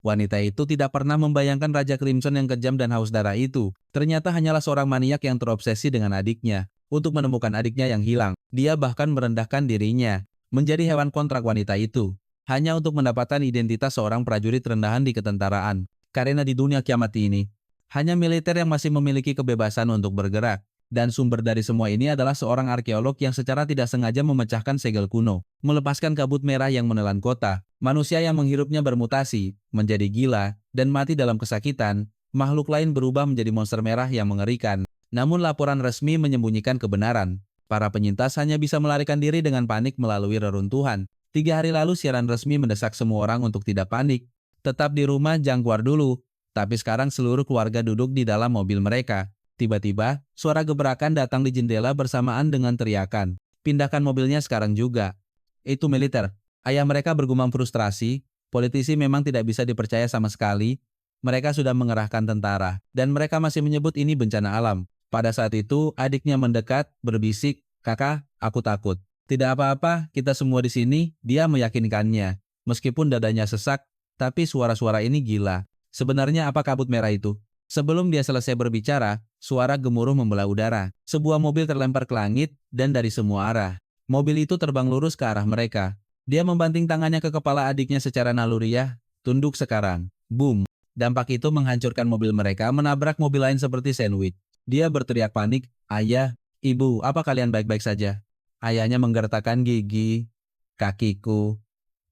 Wanita itu tidak pernah membayangkan Raja Crimson yang kejam dan haus darah itu. Ternyata hanyalah seorang maniak yang terobsesi dengan adiknya. Untuk menemukan adiknya yang hilang, dia bahkan merendahkan dirinya menjadi hewan kontrak wanita itu. Hanya untuk mendapatkan identitas seorang prajurit rendahan di ketentaraan. Karena di dunia kiamat ini, hanya militer yang masih memiliki kebebasan untuk bergerak. Dan sumber dari semua ini adalah seorang arkeolog yang secara tidak sengaja memecahkan segel kuno, melepaskan kabut merah yang menelan kota. Manusia yang menghirupnya bermutasi, menjadi gila, dan mati dalam kesakitan. Makhluk lain berubah menjadi monster merah yang mengerikan. Namun laporan resmi menyembunyikan kebenaran. Para penyintas hanya bisa melarikan diri dengan panik melalui reruntuhan. 3 hari lalu siaran resmi mendesak semua orang untuk tidak panik. Tetap di rumah, jangan keluar dulu. Tapi sekarang seluruh keluarga duduk di dalam mobil mereka. Tiba-tiba, suara gebrakan datang di jendela bersamaan dengan teriakan. Pindahkan mobilnya sekarang juga. Itu militer. Ayah mereka bergumam frustrasi. Politisi memang tidak bisa dipercaya sama sekali. Mereka sudah mengerahkan tentara. Dan mereka masih menyebut ini bencana alam. Pada saat itu, adiknya mendekat, berbisik, "Kakak, aku takut." "Tidak apa-apa, kita semua di sini," dia meyakinkannya. Meskipun dadanya sesak, tapi suara-suara ini gila. Sebenarnya apa kabut merah itu? Sebelum dia selesai berbicara, suara gemuruh membelah udara. Sebuah mobil terlempar ke langit dan dari semua arah. Mobil itu terbang lurus ke arah mereka. Dia membanting tangannya ke kepala adiknya secara naluriah. "Tunduk sekarang." Boom. Dampak itu menghancurkan mobil mereka, menabrak mobil lain seperti sandwich. Dia berteriak panik, "Ayah, Ibu, apa kalian baik-baik saja?" Ayahnya menggertakkan gigi. "Kakiku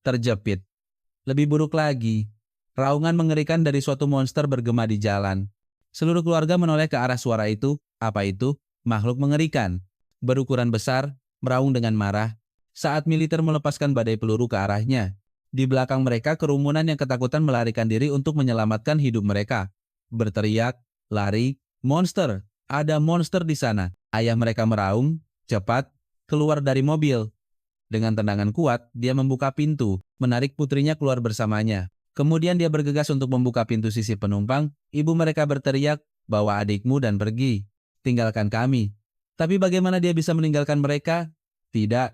terjepit." Lebih buruk lagi, raungan mengerikan dari suatu monster bergema di jalan. Seluruh keluarga menoleh ke arah suara itu. Apa itu? Makhluk mengerikan. Berukuran besar, meraung dengan marah. Saat militer melepaskan badai peluru ke arahnya. Di belakang mereka kerumunan yang ketakutan melarikan diri untuk menyelamatkan hidup mereka. Berteriak, lari, "Monster! Ada monster di sana!" Ayah mereka meraung, "Cepat, keluar dari mobil." Dengan tendangan kuat, dia membuka pintu, menarik putrinya keluar bersamanya. Kemudian dia bergegas untuk membuka pintu sisi penumpang. Ibu mereka berteriak, "Bawa adikmu dan pergi. Tinggalkan kami." Tapi bagaimana dia bisa meninggalkan mereka? "Tidak,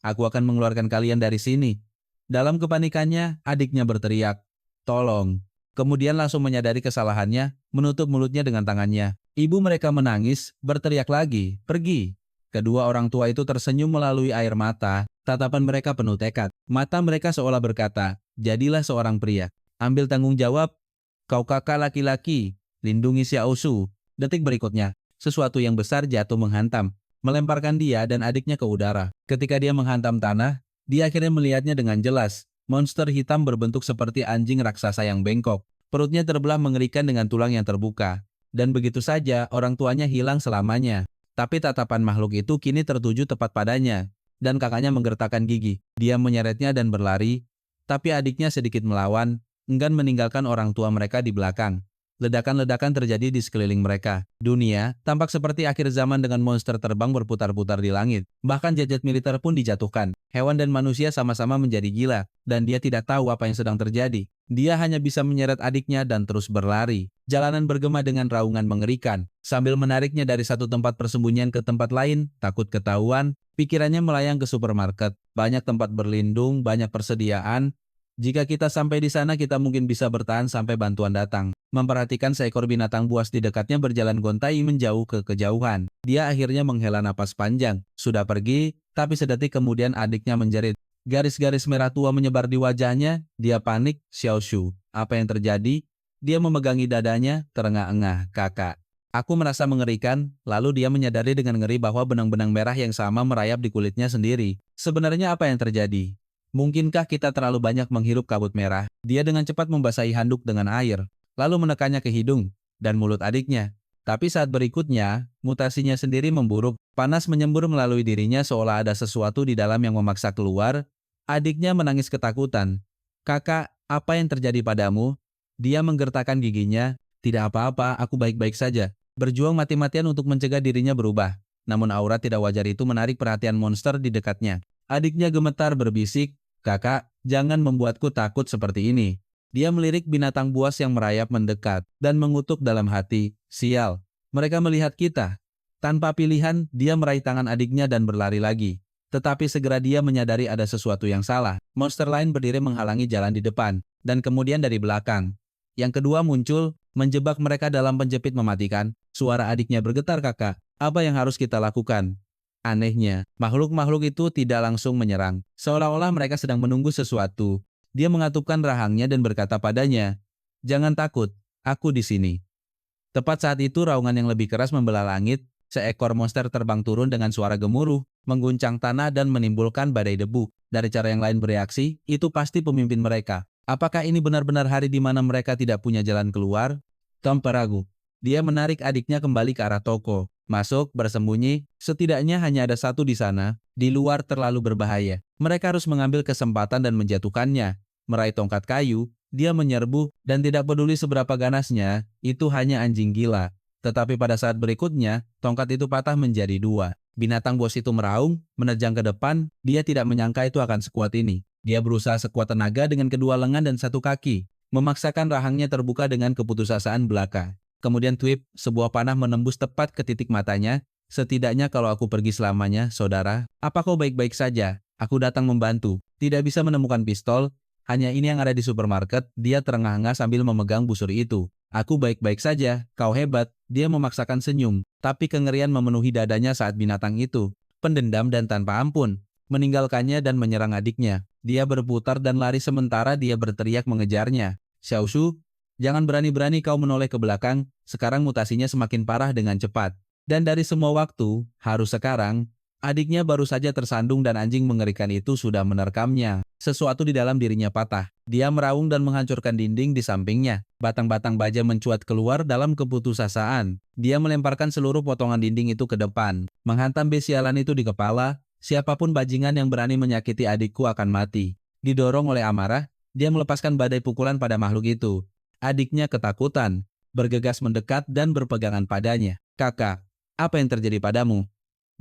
aku akan mengeluarkan kalian dari sini." Dalam kepanikannya, adiknya berteriak, "Tolong." Kemudian langsung menyadari kesalahannya, menutup mulutnya dengan tangannya. Ibu mereka menangis, berteriak lagi, "Pergi." Kedua orang tua itu tersenyum melalui air mata, tatapan mereka penuh tekad. Mata mereka seolah berkata, "Jadilah seorang pria. Ambil tanggung jawab. Kau kakak laki-laki. Lindungi Xiaoshu." Detik berikutnya, sesuatu yang besar jatuh menghantam, melemparkan dia dan adiknya ke udara. Ketika dia menghantam tanah, dia akhirnya melihatnya dengan jelas. Monster hitam berbentuk seperti anjing raksasa yang bengkok. Perutnya terbelah mengerikan dengan tulang yang terbuka. Dan begitu saja, orang tuanya hilang selamanya. Tapi tatapan makhluk itu kini tertuju tepat padanya. Dan kakaknya menggertakkan gigi. Dia menyeretnya dan berlari. Tapi adiknya sedikit melawan, enggan meninggalkan orang tua mereka di belakang. Ledakan-ledakan terjadi di sekeliling mereka. Dunia tampak seperti akhir zaman dengan monster terbang berputar-putar di langit. Bahkan jet-jet militer pun dijatuhkan. Hewan dan manusia sama-sama menjadi gila. Dan dia tidak tahu apa yang sedang terjadi. Dia hanya bisa menyeret adiknya dan terus berlari. Jalanan bergema dengan raungan mengerikan. Sambil menariknya dari satu tempat persembunyian ke tempat lain, takut ketahuan, pikirannya melayang ke supermarket. Banyak tempat berlindung, banyak persediaan. Jika kita sampai di sana, kita mungkin bisa bertahan sampai bantuan datang. Memperhatikan seekor binatang buas di dekatnya berjalan gontai menjauh ke kejauhan. Dia akhirnya menghela napas panjang. Sudah pergi, tapi sedetik kemudian adiknya menjerit. Garis-garis merah tua menyebar di wajahnya. Dia panik. "Xiaoshu, apa yang terjadi?" Dia memegangi dadanya, terengah-engah. "Kakak." Aku merasa mengerikan, lalu dia menyadari dengan ngeri bahwa benang-benang merah yang sama merayap di kulitnya sendiri. Sebenarnya apa yang terjadi? Mungkinkah kita terlalu banyak menghirup kabut merah? Dia dengan cepat membasahi handuk dengan air, lalu menekannya ke hidung dan mulut adiknya. Tapi saat berikutnya, mutasinya sendiri memburuk. Panas menyembur melalui dirinya seolah ada sesuatu di dalam yang memaksa keluar. Adiknya menangis ketakutan. "Kakak, apa yang terjadi padamu?" Dia menggertakkan giginya. "Tidak apa-apa, aku baik-baik saja." Berjuang mati-matian untuk mencegah dirinya berubah. Namun aura tidak wajar itu menarik perhatian monster di dekatnya. Adiknya gemetar berbisik, "Kakak, jangan membuatku takut seperti ini." Dia melirik binatang buas yang merayap mendekat dan mengutuk dalam hati, "Sial, mereka melihat kita." Tanpa pilihan, dia meraih tangan adiknya dan berlari lagi. Tetapi segera dia menyadari ada sesuatu yang salah. Monster lain berdiri menghalangi jalan di depan, dan kemudian dari belakang. Yang kedua muncul, menjebak mereka dalam penjepit mematikan. Suara adiknya bergetar, "Kakak, apa yang harus kita lakukan?" Anehnya, makhluk-makhluk itu tidak langsung menyerang. Seolah-olah mereka sedang menunggu sesuatu. Dia mengatupkan rahangnya dan berkata padanya, "Jangan takut, aku di sini." Tepat saat itu raungan yang lebih keras membelah langit, seekor monster terbang turun dengan suara gemuruh, mengguncang tanah dan menimbulkan badai debu. Dari cara yang lain bereaksi, itu pasti pemimpin mereka. Apakah ini benar-benar hari di mana mereka tidak punya jalan keluar? Tom ragu. Dia menarik adiknya kembali ke arah toko. Masuk, bersembunyi, setidaknya hanya ada satu di sana, di luar terlalu berbahaya. Mereka harus mengambil kesempatan dan menjatuhkannya. Meraih tongkat kayu, dia menyerbu, dan tidak peduli seberapa ganasnya, itu hanya anjing gila. Tetapi pada saat berikutnya, tongkat itu patah menjadi dua. Binatang buas itu meraung, menerjang ke depan, dia tidak menyangka itu akan sekuat ini. Dia berusaha sekuat tenaga dengan kedua lengan dan satu kaki, memaksakan rahangnya terbuka dengan keputusasaan belaka. Kemudian Twip, sebuah panah menembus tepat ke titik matanya. "Setidaknya kalau aku pergi selamanya, saudara, apa kau baik-baik saja? Aku datang membantu. Tidak bisa menemukan pistol, hanya ini yang ada di supermarket." Dia terengah-engah sambil memegang busur itu. "Aku baik-baik saja, kau hebat." Dia memaksakan senyum, tapi kengerian memenuhi dadanya saat binatang itu, pendendam dan tanpa ampun, meninggalkannya dan menyerang adiknya. Dia berputar dan lari sementara dia berteriak mengejarnya. "Xiaoshu, jangan berani-berani kau menoleh ke belakang, sekarang mutasinya semakin parah dengan cepat." Dan dari semua waktu, harus sekarang, adiknya baru saja tersandung dan anjing mengerikan itu sudah menerkamnya. Sesuatu di dalam dirinya patah. Dia meraung dan menghancurkan dinding di sampingnya. Batang-batang baja mencuat keluar dalam keputusasaan. Dia melemparkan seluruh potongan dinding itu ke depan, menghantam besialan itu di kepala. "Siapapun bajingan yang berani menyakiti adikku akan mati." Didorong oleh amarah, dia melepaskan badai pukulan pada makhluk itu. Adiknya ketakutan, bergegas mendekat dan berpegangan padanya. "Kakak, apa yang terjadi padamu?"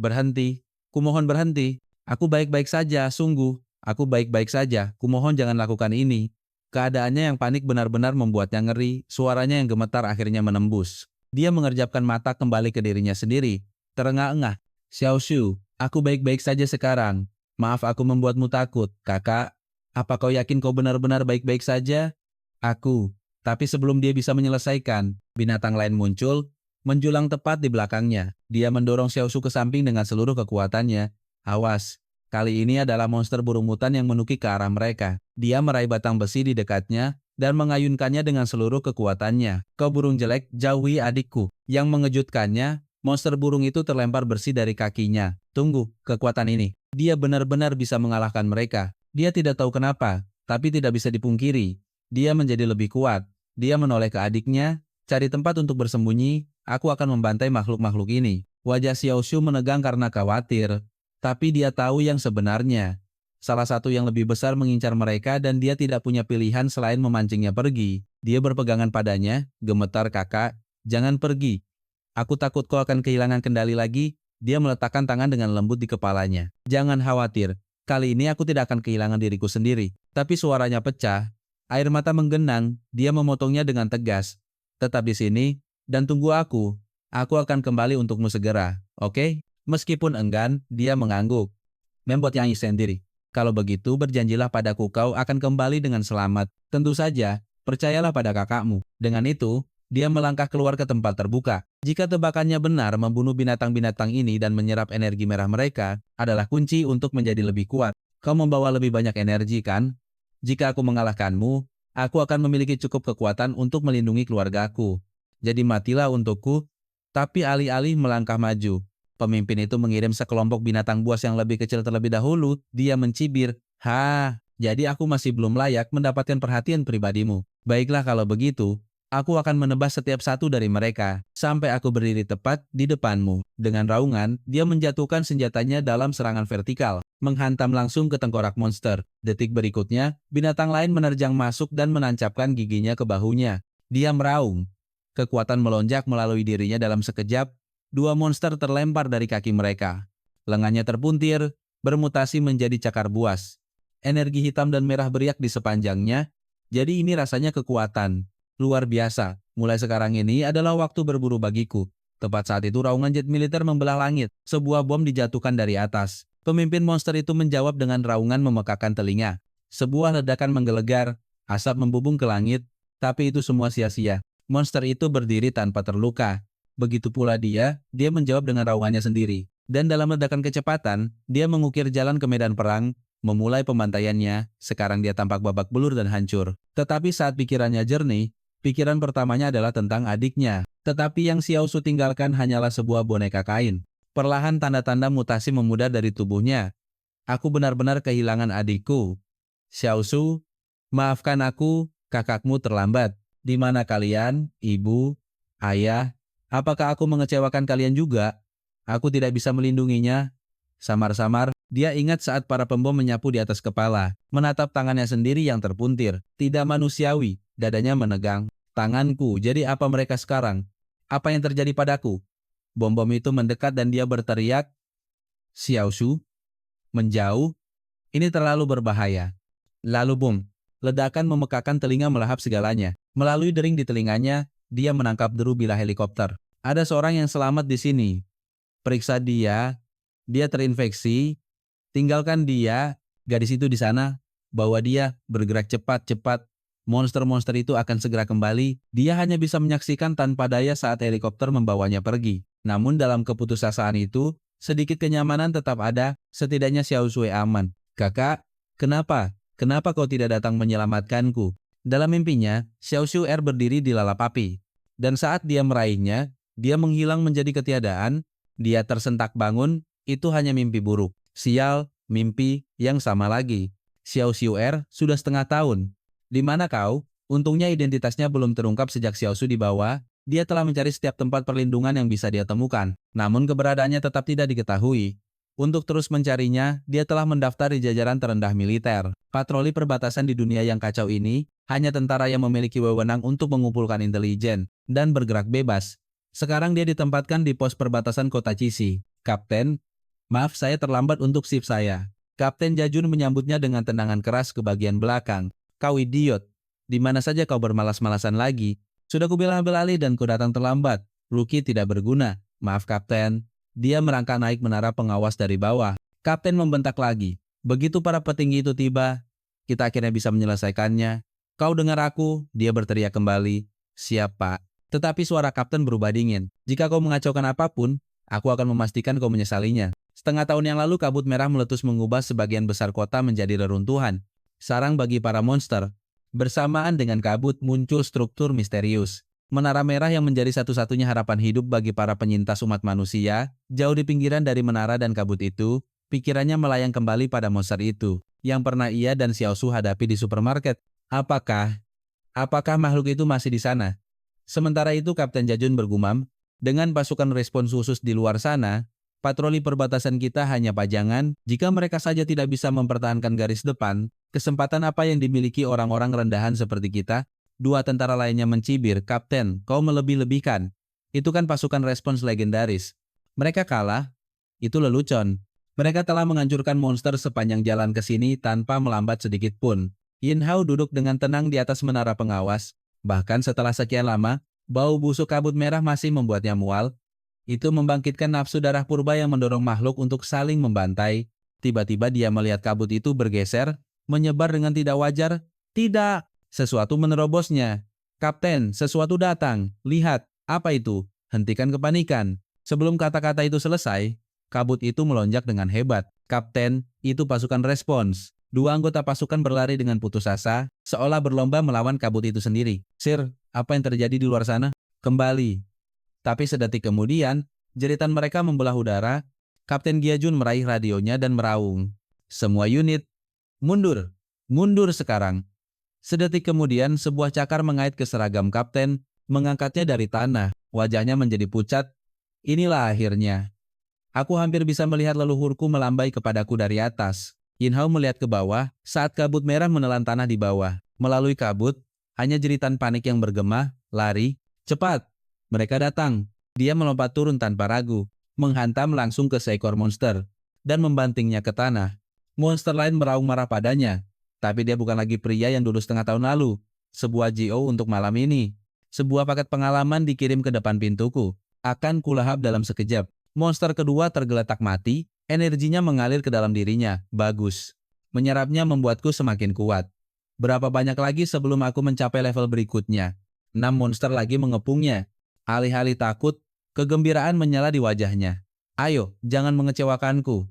"Berhenti. Kumohon berhenti. Aku baik-baik saja, sungguh. Aku baik-baik saja. Kumohon jangan lakukan ini." Keadaannya yang panik benar-benar membuatnya ngeri. Suaranya yang gemetar akhirnya menembus. Dia mengerjapkan mata kembali ke dirinya sendiri. Terengah-engah. "Xiaoshu, aku baik-baik saja sekarang. Maaf aku membuatmu takut, kakak. Apa kau yakin kau benar-benar baik-baik saja?" "Aku." Tapi sebelum dia bisa menyelesaikan, binatang lain muncul, menjulang tepat di belakangnya. Dia mendorong Xiaoshu ke samping dengan seluruh kekuatannya. "Awas, kali ini adalah monster burung mutan yang menukik ke arah mereka." Dia meraih batang besi di dekatnya dan mengayunkannya dengan seluruh kekuatannya. "Kau burung jelek, jauhi adikku." Yang mengejutkannya, monster burung itu terlempar bersih dari kakinya. "Tunggu, kekuatan ini. Dia benar-benar bisa mengalahkan mereka." Dia tidak tahu kenapa, tapi tidak bisa dipungkiri. Dia menjadi lebih kuat. Dia menoleh ke adiknya, "Cari tempat untuk bersembunyi. Aku akan membantai makhluk-makhluk ini." Wajah Xiaoshu menegang karena khawatir, tapi dia tahu yang sebenarnya. Salah satu yang lebih besar mengincar mereka dan dia tidak punya pilihan selain memancingnya pergi. Dia berpegangan padanya, gemetar, "Kakak, jangan pergi. Aku takut kau akan kehilangan kendali lagi." Dia meletakkan tangan dengan lembut di kepalanya. "Jangan khawatir, kali ini aku tidak akan kehilangan diriku sendiri." Tapi suaranya pecah. Air mata menggenang, dia memotongnya dengan tegas. "Tetap di sini, dan tunggu aku. Aku akan kembali untukmu segera, oke?" Meskipun enggan, dia mengangguk. "Membuat yang sendiri. Kalau begitu, berjanjilah padaku kau akan kembali dengan selamat. Tentu saja, percayalah pada kakakmu." Dengan itu, dia melangkah keluar ke tempat terbuka. Jika tebakannya benar, membunuh binatang-binatang ini dan menyerap energi merah mereka adalah kunci untuk menjadi lebih kuat. "Kau membawa lebih banyak energi, kan? Jika aku mengalahkanmu, aku akan memiliki cukup kekuatan untuk melindungi keluargaku. Jadi matilah untukku." Tapi alih-alih melangkah maju, pemimpin itu mengirim sekelompok binatang buas yang lebih kecil terlebih dahulu. Dia mencibir, jadi aku masih belum layak mendapatkan perhatian pribadimu. Baiklah kalau begitu, aku akan menebas setiap satu dari mereka, sampai aku berdiri tepat di depanmu." Dengan raungan, dia menjatuhkan senjatanya dalam serangan vertikal, menghantam langsung ke tengkorak monster. Detik berikutnya, binatang lain menerjang masuk dan menancapkan giginya ke bahunya. Dia meraung. Kekuatan melonjak melalui dirinya dalam sekejap. Dua monster terlempar dari kaki mereka. Lengannya terpuntir, bermutasi menjadi cakar buas. Energi hitam dan merah beriak di sepanjangnya. Jadi ini rasanya kekuatan luar biasa. Mulai sekarang ini adalah waktu berburu bagiku. Tepat saat itu raungan jet militer membelah langit. Sebuah bom dijatuhkan dari atas. Pemimpin monster itu menjawab dengan raungan memekakan telinga. Sebuah ledakan menggelegar, asap membubung ke langit, tapi itu semua sia-sia. Monster itu berdiri tanpa terluka. Begitu pula dia menjawab dengan raungannya sendiri. Dan dalam ledakan kecepatan, dia mengukir jalan ke medan perang, memulai pembantaiannya. Sekarang dia tampak babak belur dan hancur. Tetapi saat pikirannya jernih, pikiran pertamanya adalah tentang adiknya. Tetapi yang Xiao Su tinggalkan hanyalah sebuah boneka kain. Perlahan tanda-tanda mutasi memudar dari tubuhnya. Aku benar-benar kehilangan adikku. Xiao Su, maafkan aku, kakakmu terlambat. Di mana kalian, ibu, ayah? Apakah aku mengecewakan kalian juga? Aku tidak bisa melindunginya. Samar-samar, dia ingat saat para pembom menyapu di atas kepala, menatap tangannya sendiri yang terpuntir. Tidak manusiawi, dadanya menegang. Tanganku, jadi apa mereka sekarang? Apa yang terjadi padaku? Bom-bom itu mendekat dan dia berteriak, Xiao Su, menjauh, ini terlalu berbahaya. Lalu bom, ledakan memekakan telinga melahap segalanya. Melalui dering di telinganya, dia menangkap deru bila helikopter. Ada seorang yang selamat di sini. Periksa dia terinfeksi. Tinggalkan dia, gadis itu di sana. Bawa dia, bergerak cepat-cepat. Monster-monster itu akan segera kembali. Dia hanya bisa menyaksikan tanpa daya saat helikopter membawanya pergi. Namun dalam keputusasaan itu, sedikit kenyamanan tetap ada, setidaknya Xiao Sui aman. Kakak, kenapa? Kenapa kau tidak datang menyelamatkanku? Dalam mimpinya, Xiao Sui berdiri di lalap api. Dan saat dia meraihnya, dia menghilang menjadi ketiadaan. Dia tersentak bangun, itu hanya mimpi buruk. Sial, mimpi yang sama lagi. Xiao Sui sudah setengah tahun. Di mana kau? Untungnya identitasnya belum terungkap sejak Xiao Su dibawa. Dia telah mencari setiap tempat perlindungan yang bisa dia temukan. Namun keberadaannya tetap tidak diketahui. Untuk terus mencarinya, dia telah mendaftar di jajaran terendah militer. Patroli perbatasan di dunia yang kacau ini, hanya tentara yang memiliki wewenang untuk mengumpulkan intelijen dan bergerak bebas. Sekarang dia ditempatkan di pos perbatasan kota Cisi. Kapten, maaf saya terlambat untuk shift saya. Kapten Jajun menyambutnya dengan tendangan keras ke bagian belakang. Kau idiot, di mana saja kau bermalas-malasan lagi? Sudah kubilang ambil alih dan kau datang terlambat. Rookie tidak berguna. Maaf kapten. Dia merangkak naik menara pengawas dari bawah. Kapten membentak lagi. Begitu para petinggi itu tiba, kita akhirnya bisa menyelesaikannya. Kau dengar aku? Dia berteriak kembali. Siap pak. Tetapi suara kapten berubah dingin. Jika kau mengacaukan apapun, aku akan memastikan kau menyesalinya. Setengah tahun yang lalu kabut merah meletus mengubah sebagian besar kota menjadi reruntuhan. Sarang bagi para monster. Bersamaan dengan kabut muncul struktur misterius. Menara merah yang menjadi satu-satunya harapan hidup bagi para penyintas umat manusia, jauh di pinggiran dari menara dan kabut itu, pikirannya melayang kembali pada monster itu, yang pernah ia dan Xiao Su hadapi di supermarket. Apakah makhluk itu masih di sana? Sementara itu Kapten Jajun bergumam, dengan pasukan respons khusus di luar sana, patroli perbatasan kita hanya pajangan. Jika mereka saja tidak bisa mempertahankan garis depan, kesempatan apa yang dimiliki orang-orang rendahan seperti kita? Dua tentara lainnya mencibir, Kapten, kau melebih-lebihkan. Itu kan pasukan respons legendaris. Mereka kalah, itu lelucon. Mereka telah menghancurkan monster sepanjang jalan ke sini tanpa melambat sedikit pun. Yin Hao duduk dengan tenang di atas menara pengawas. Bahkan setelah sekian lama, bau busuk kabut merah masih membuatnya mual. Itu membangkitkan nafsu darah purba yang mendorong makhluk untuk saling membantai. Tiba-tiba dia melihat kabut itu bergeser, menyebar dengan tidak wajar. Tidak, sesuatu menerobosnya. Kapten, sesuatu datang. Lihat, apa itu? Hentikan kepanikan. Sebelum kata-kata itu selesai, kabut itu melonjak dengan hebat. Kapten, itu pasukan respons. Dua anggota pasukan berlari dengan putus asa, seolah berlomba melawan kabut itu sendiri. Sir, apa yang terjadi di luar sana? Kembali. Tapi sedetik kemudian, jeritan mereka membelah udara. Kapten Giajun meraih radionya dan meraung. Semua unit, mundur. Mundur sekarang. Sedetik kemudian, sebuah cakar mengait ke seragam kapten, mengangkatnya dari tanah. Wajahnya menjadi pucat. Inilah akhirnya. Aku hampir bisa melihat leluhurku melambai kepadaku dari atas. Yin Hao melihat ke bawah saat kabut merah menelan tanah di bawah. Melalui kabut, hanya jeritan panik yang bergema, lari, cepat. Mereka datang. Dia melompat turun tanpa ragu, menghantam langsung ke seekor monster, dan membantingnya ke tanah. Monster lain meraung marah padanya. Tapi dia bukan lagi pria yang dulu setengah tahun lalu. Sebuah GO untuk malam ini. Sebuah paket pengalaman dikirim ke depan pintuku. Akan kulahap dalam sekejap. Monster kedua tergeletak mati, Energinya mengalir ke dalam dirinya. Bagus. Menyerapnya membuatku semakin kuat. Berapa banyak lagi sebelum aku mencapai level berikutnya? 6 monster lagi mengepungnya. Alih-alih takut, kegembiraan menyala di wajahnya. Ayo, jangan mengecewakanku.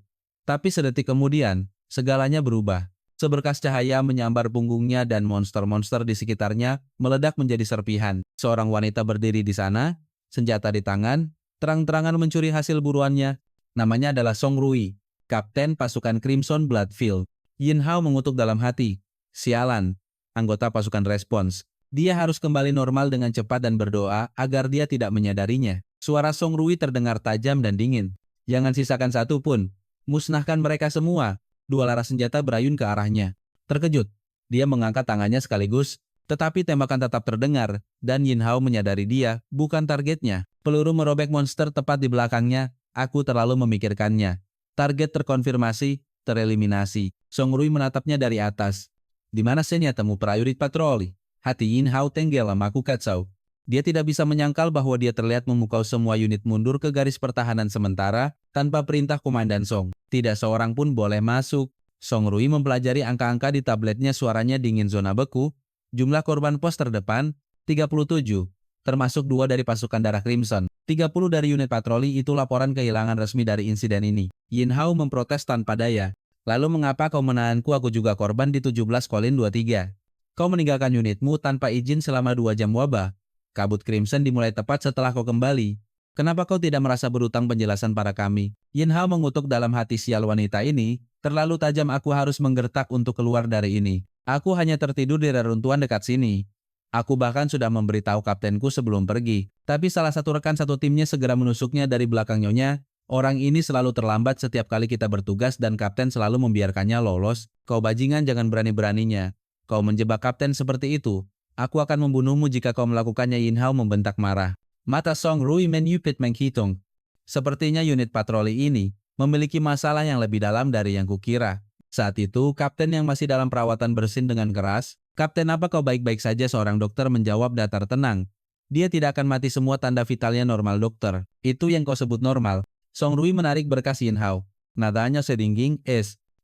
Tapi sedetik kemudian, segalanya berubah. Seberkas cahaya menyambar punggungnya dan monster-monster di sekitarnya meledak menjadi serpihan. Seorang wanita berdiri di sana, senjata di tangan, terang-terangan mencuri hasil buruannya. Namanya adalah Song Rui, kapten pasukan Crimson Bloodfield. Yin Hao mengutuk dalam hati. Sialan, anggota pasukan respons. Dia harus kembali normal dengan cepat dan berdoa agar dia tidak menyadarinya. Suara Song Rui terdengar tajam dan dingin. Jangan sisakan satu pun. Musnahkan mereka semua. Dua laras senjata berayun ke arahnya. Terkejut, dia mengangkat tangannya sekaligus, tetapi tembakan tetap terdengar, dan Yin Hao menyadari dia bukan targetnya. Peluru merobek monster tepat di belakangnya. Aku terlalu memikirkannya. Target terkonfirmasi, tereliminasi. Song Rui menatapnya dari atas. Di mana senya temu prajurit patroli? Hati Yin Hao tenggelam aku kacau. Dia tidak bisa menyangkal bahwa dia terlihat memukau semua unit mundur ke garis pertahanan sementara tanpa perintah Komandan Song. Tidak seorang pun boleh masuk. Song Rui mempelajari angka-angka di tabletnya, suaranya dingin. Zona beku. Jumlah korban pos terdepan, 37. Termasuk 2 dari pasukan darah Crimson. 30 dari unit patroli. Itu laporan kehilangan resmi dari insiden ini. Yin Hao memprotes tanpa daya. Lalu mengapa kau menahanku? Aku juga korban di 17:23. Kau meninggalkan unitmu tanpa izin selama 2 jam. Wabah kabut Crimson dimulai tepat setelah kau kembali. Kenapa kau tidak merasa berutang penjelasan para kami? Yin Hao mengutuk dalam hati, sial wanita ini. Terlalu tajam, aku harus menggertak untuk keluar dari ini. Aku hanya tertidur di reruntuhan dekat sini. Aku bahkan sudah memberitahu kaptenku sebelum pergi, tapi salah satu rekan satu timnya segera menusuknya dari belakang. Nyonya, orang ini selalu terlambat setiap kali kita bertugas dan kapten selalu membiarkannya lolos. Kau bajingan, jangan berani-beraninya. Kau menjebak kapten seperti itu. Aku akan membunuhmu jika kau melakukannya. Yin Hao membentak marah. Mata Song Rui menyipit menghitung. Sepertinya unit patroli ini memiliki masalah yang lebih dalam dari yang kukira. Saat itu, kapten yang masih dalam perawatan bersin dengan keras. Kapten, apa kau baik-baik saja? Seorang dokter menjawab datar tenang. Dia tidak akan mati, semua tanda vitalnya normal. Dokter, itu yang kau sebut normal? Song Rui menarik berkas Yin Hao. Nadanya sedingin,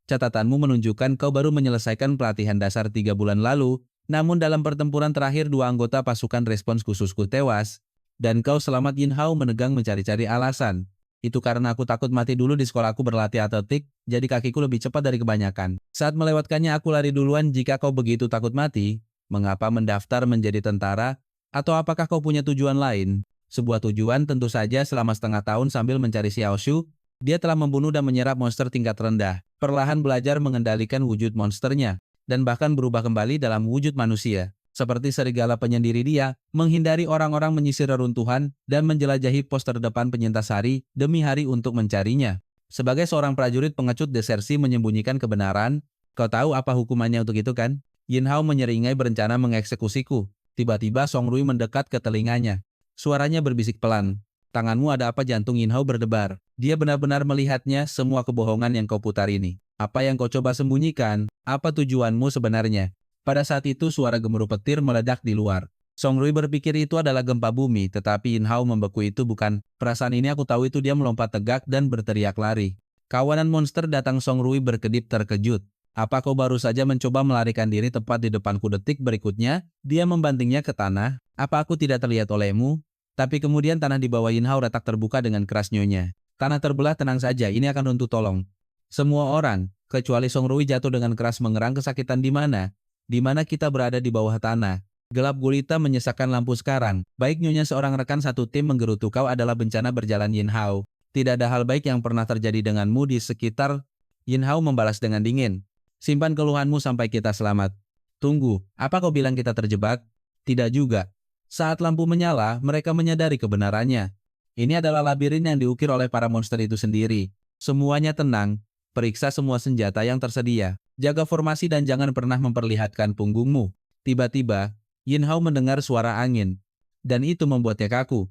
catatanmu menunjukkan kau baru menyelesaikan pelatihan dasar 3 bulan lalu. Namun dalam pertempuran terakhir 2 anggota pasukan respons khususku tewas. Dan kau selamat. Yin Hao menegang mencari-cari alasan. Itu karena aku takut mati dulu di sekolahku berlatih atletik, jadi kakiku lebih cepat dari kebanyakan. Saat melewatkannya aku lari duluan. Jika kau begitu takut mati, mengapa mendaftar menjadi tentara? Atau apakah kau punya tujuan lain? Sebuah tujuan tentu saja. Selama setengah tahun sambil mencari Xiao Shu, dia telah membunuh dan menyerap monster tingkat rendah. Perlahan belajar mengendalikan wujud monsternya, dan bahkan berubah kembali dalam wujud manusia. Seperti serigala penyendiri, dia menghindari orang-orang, menyisir reruntuhan, dan menjelajahi pos terdepan penyintas hari demi hari untuk mencarinya. Sebagai seorang prajurit pengecut desersi menyembunyikan kebenaran, kau tahu apa hukumannya untuk itu kan? Yin Hao menyeringai berencana mengeksekusiku. Tiba-tiba Song Rui mendekat ke telinganya. Suaranya berbisik pelan. Tanganmu ada apa? Jantung Yin Hao berdebar. Dia benar-benar melihatnya, semua kebohongan yang kau putar ini. Apa yang kau coba sembunyikan? Apa tujuanmu sebenarnya? Pada saat itu suara gemuruh petir meledak di luar. Song Rui berpikir itu adalah gempa bumi, tetapi Yin Hao membeku. Itu bukan perasaan ini, aku tahu itu. Dia melompat tegak dan berteriak lari. Kawanan monster datang. Song Rui berkedip terkejut. Apa kau baru saja mencoba melarikan diri tepat di depanku? Detik berikutnya, dia membantingnya ke tanah. Apa aku tidak terlihat olehmu? Tapi kemudian tanah di bawah Yin Hao retak terbuka dengan keras. Nyonya, tanah terbelah. Tenang saja, ini akan runtuh. Tolong. Semua orang, kecuali Song Rui, jatuh dengan keras mengerang kesakitan. Di mana? Di mana kita berada? Di bawah tanah. Gelap gulita menyesakkan lampu sekarang. Baik Nyonya, seorang rekan satu tim menggerutu. Kau adalah bencana berjalan Yin Hao. Tidak ada hal baik yang pernah terjadi denganmu di sekitar. Yin Hao membalas dengan dingin. Simpan keluhanmu sampai kita selamat. Tunggu, apa kau bilang kita terjebak? Tidak juga. Saat lampu menyala, mereka menyadari kebenarannya. Ini adalah labirin yang diukir oleh para monster itu sendiri. Semuanya tenang. Periksa semua senjata yang tersedia. Jaga formasi dan jangan pernah memperlihatkan punggungmu. Tiba-tiba, Yin Hao mendengar suara angin. Dan itu membuatnya kaku.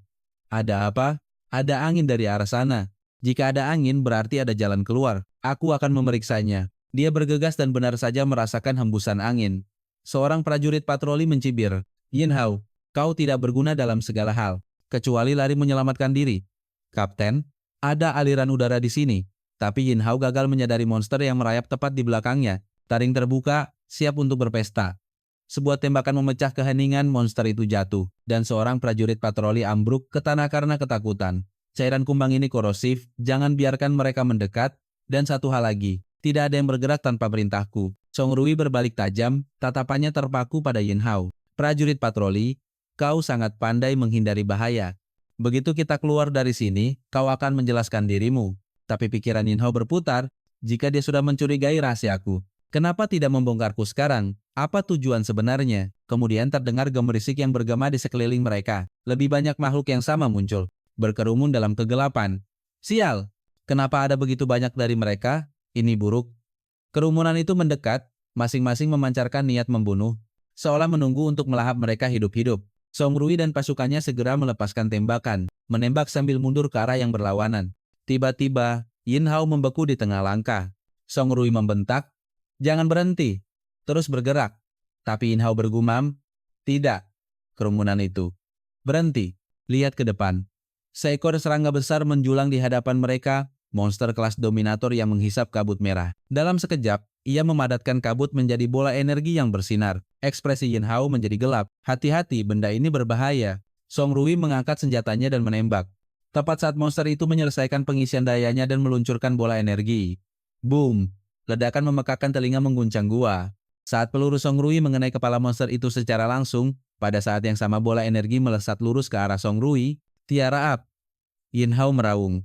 Ada apa? Ada angin dari arah sana. Jika ada angin berarti ada jalan keluar. Aku akan memeriksanya. Dia bergegas dan benar saja merasakan hembusan angin. Seorang prajurit patroli mencibir. Yin Hao, kau tidak berguna dalam segala hal, kecuali lari menyelamatkan diri. Kapten, ada aliran udara di sini. Tapi Yin Hao gagal menyadari monster yang merayap tepat di belakangnya. Taring terbuka, siap untuk berpesta. Sebuah tembakan memecah keheningan, monster itu jatuh, dan seorang prajurit patroli ambruk ke tanah karena ketakutan. Cairan kumbang ini korosif, jangan biarkan mereka mendekat. Dan satu hal lagi, tidak ada yang bergerak tanpa perintahku. Song Rui berbalik tajam, tatapannya terpaku pada Yin Hao. Prajurit patroli, kau sangat pandai menghindari bahaya. Begitu kita keluar dari sini, kau akan menjelaskan dirimu. Tapi pikiran Yin Hao berputar, jika dia sudah mencurigai rahasiaku, kenapa tidak membongkarku sekarang? Apa tujuan sebenarnya? Kemudian terdengar gemerisik yang bergema di sekeliling mereka. Lebih banyak makhluk yang sama muncul, berkerumun dalam kegelapan. Sial! Kenapa ada begitu banyak dari mereka? Ini buruk. Kerumunan itu mendekat, masing-masing memancarkan niat membunuh, seolah menunggu untuk melahap mereka hidup-hidup. Song Rui dan pasukannya segera melepaskan tembakan, menembak sambil mundur ke arah yang berlawanan. Tiba-tiba, Yin Hao membeku di tengah langkah. Song Rui membentak, "Jangan berhenti, terus bergerak." Tapi Yin Hao bergumam, "Tidak." Kerumunan itu berhenti, lihat ke depan. Seekor serangga besar menjulang di hadapan mereka, monster kelas dominator yang menghisap kabut merah. Dalam sekejap, ia memadatkan kabut menjadi bola energi yang bersinar. Ekspresi Yin Hao menjadi gelap. "Hati-hati, benda ini berbahaya." Song Rui mengangkat senjatanya dan menembak. Tepat saat monster itu menyelesaikan pengisian dayanya dan meluncurkan bola energi. Boom! Ledakan memekakan telinga mengguncang gua. Saat peluru Song Rui mengenai kepala monster itu secara langsung, pada saat yang sama bola energi melesat lurus ke arah Song Rui. Tiara up! Yin Hao meraung.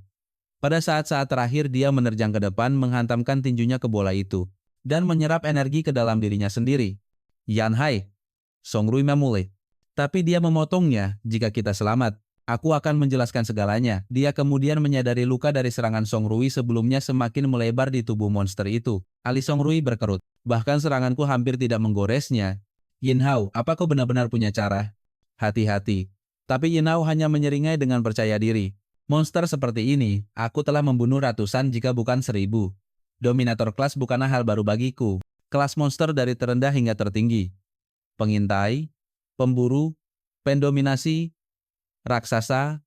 Pada saat-saat terakhir dia menerjang ke depan menghantamkan tinjunya ke bola itu, dan menyerap energi ke dalam dirinya sendiri. "Yan Hai!" Song Rui memulai. "Tapi dia memotongnya, jika kita selamat. Aku akan menjelaskan segalanya." Dia kemudian menyadari luka dari serangan Song Rui sebelumnya semakin melebar di tubuh monster itu. Alis Song Rui berkerut. "Bahkan seranganku hampir tidak menggoresnya." "Yin Hao, apa kau benar-benar punya cara?" "Hati-hati." Tapi Yin Hao hanya menyeringai dengan percaya diri. "Monster seperti ini, aku telah membunuh ratusan jika bukan 1000. Dominator kelas bukanlah hal baru bagiku. Kelas monster dari terendah hingga tertinggi. Pengintai, pemburu, pendominasi, raksasa,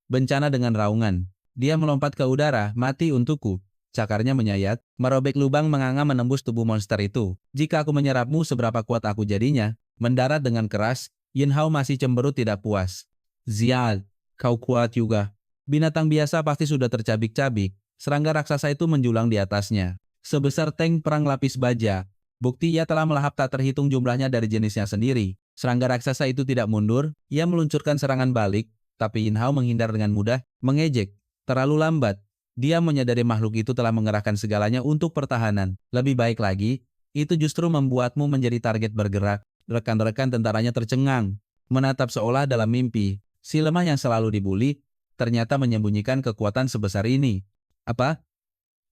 bencana dengan raungan. Dia melompat ke udara, mati untukku." Cakarnya menyayat, merobek lubang menganga menembus tubuh monster itu. "Jika aku menyerapmu, seberapa kuat aku jadinya?" Mendarat dengan keras, Yin Hao masih cemberut tidak puas. "Zial, kau kuat juga." Binatang biasa pasti sudah tercabik-cabik. Serangga raksasa itu menjulang di atasnya. Sebesar tank perang lapis baja. Bukti ia telah melahap tak terhitung jumlahnya dari jenisnya sendiri. Serangga raksasa itu tidak mundur, ia meluncurkan serangan balik, tapi Yin Hao menghindar dengan mudah, mengejek. "Terlalu lambat." Dia menyadari makhluk itu telah mengerahkan segalanya untuk pertahanan. Lebih baik lagi, itu justru membuatmu menjadi target bergerak. Rekan-rekan tentaranya tercengang, menatap seolah dalam mimpi. Si lemah yang selalu dibuli, ternyata menyembunyikan kekuatan sebesar ini. Apa?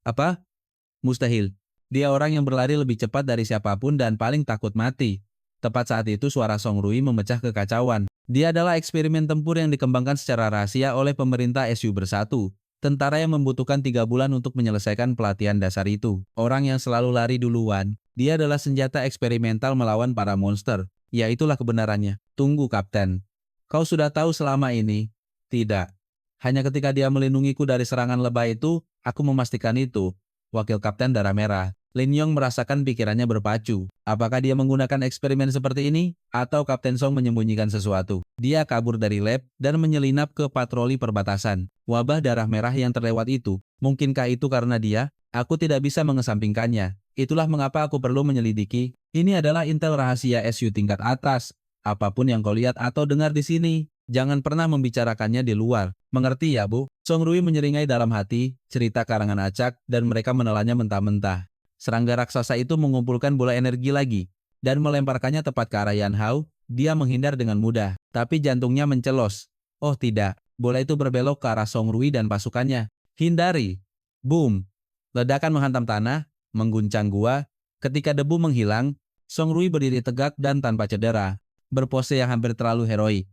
Apa? Mustahil. Dia orang yang berlari lebih cepat dari siapapun dan paling takut mati. Tepat saat itu suara Song Rui memecah kekacauan. Dia adalah eksperimen tempur yang dikembangkan secara rahasia oleh pemerintah SU Bersatu. Tentara yang membutuhkan 3 bulan untuk menyelesaikan pelatihan dasar itu. Orang yang selalu lari duluan. Dia adalah senjata eksperimental melawan para monster. Ya, itulah kebenarannya. Tunggu, Kapten. Kau sudah tahu selama ini? Tidak. Hanya ketika dia melindungiku dari serangan lebah itu, aku memastikan itu. Wakil Kapten Darah Merah. Lin Yong merasakan pikirannya berpacu. Apakah dia menggunakan eksperimen seperti ini? Atau Kapten Song menyembunyikan sesuatu? Dia kabur dari lab dan menyelinap ke patroli perbatasan. Wabah darah merah yang terlewat itu. Mungkinkah itu karena dia? Aku tidak bisa mengesampingkannya. Itulah mengapa aku perlu menyelidiki. Ini adalah intel rahasia SU tingkat atas. Apapun yang kau lihat atau dengar di sini, jangan pernah membicarakannya di luar. Mengerti ya, Bu? Song Rui menyeringai dalam hati, cerita karangan acak, dan mereka menelannya mentah-mentah. Serangga raksasa itu mengumpulkan bola energi lagi, dan melemparkannya tepat ke arah Yan Hao. Dia menghindar dengan mudah, tapi jantungnya mencelos. Oh tidak, bola itu berbelok ke arah Song Rui dan pasukannya. "Hindari!" Boom! Ledakan menghantam tanah, mengguncang gua. Ketika debu menghilang, Song Rui berdiri tegak dan tanpa cedera, berpose yang hampir terlalu heroik.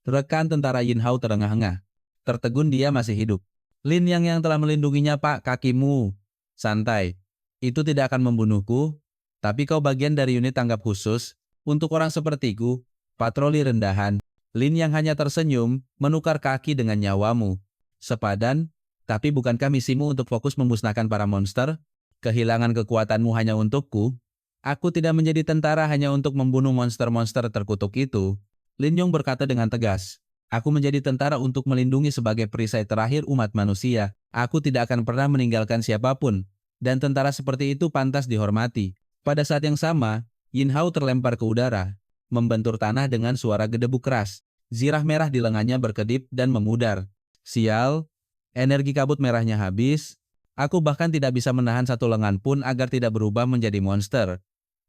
Rekan tentara Yin Hao terengah-engah. Tertegun dia masih hidup. "Lin yang telah melindunginya, Pak, kakimu." "Santai. Itu tidak akan membunuhku, tapi kau bagian dari unit tanggap khusus. Untuk orang sepertiku, patroli rendahan." Lin yang hanya tersenyum, menukar kaki dengan nyawamu. "Sepadan?" Tapi bukankah misimu untuk fokus memusnahkan para monster? Kehilangan kekuatanmu hanya untukku? Aku tidak menjadi tentara hanya untuk membunuh monster-monster terkutuk itu. Lin Yong berkata dengan tegas. Aku menjadi tentara untuk melindungi sebagai perisai terakhir umat manusia. Aku tidak akan pernah meninggalkan siapapun. Dan tentara seperti itu pantas dihormati. Pada saat yang sama, Yin Hao terlempar ke udara, membentur tanah dengan suara gedebuk keras. Zirah merah di lengannya berkedip dan memudar. Sial, energi kabut merahnya habis. Aku bahkan tidak bisa menahan satu lengan pun agar tidak berubah menjadi monster.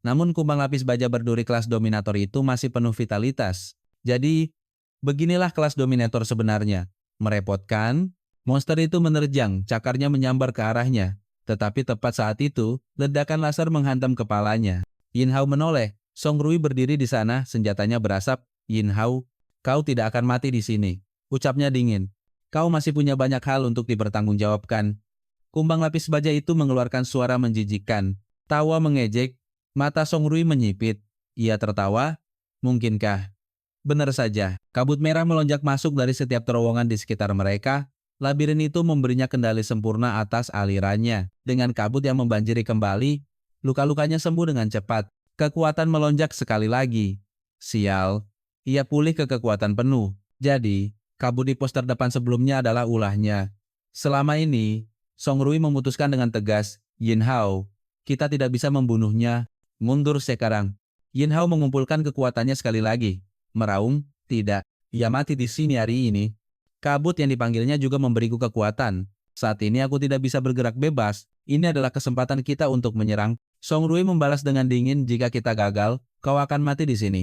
Namun kumbang lapis baja berduri kelas dominator itu masih penuh vitalitas. Jadi, beginilah kelas dominator sebenarnya. Merepotkan, monster itu menerjang, cakarnya menyambar ke arahnya. Tetapi tepat saat itu, ledakan laser menghantam kepalanya. Yin Hao menoleh, Song Rui berdiri di sana, senjatanya berasap. Yin Hao, kau tidak akan mati di sini. Ucapnya dingin. Kau masih punya banyak hal untuk dipertanggungjawabkan. Kumbang lapis baja itu mengeluarkan suara menjijikkan. Tawa mengejek, mata Song Rui menyipit. Ia tertawa. Mungkinkah? Benar saja, kabut merah melonjak masuk dari setiap terowongan di sekitar mereka. Labirin itu memberinya kendali sempurna atas alirannya. Dengan kabut yang membanjiri kembali, luka-lukanya sembuh dengan cepat. Kekuatan melonjak sekali lagi. Sial, ia pulih ke kekuatan penuh. Jadi, kabut di pos terdepan sebelumnya adalah ulahnya. Selama ini, Song Rui memutuskan dengan tegas, Yin Hao, kita tidak bisa membunuhnya. Mundur sekarang. Yin Hao mengumpulkan kekuatannya sekali lagi. Meraung, tidak. Ia mati di sini hari ini. Kabut yang dipanggilnya juga memberiku kekuatan. Saat ini aku tidak bisa bergerak bebas. Ini adalah kesempatan kita untuk menyerang. Song Rui membalas dengan dingin, jika kita gagal, kau akan mati di sini.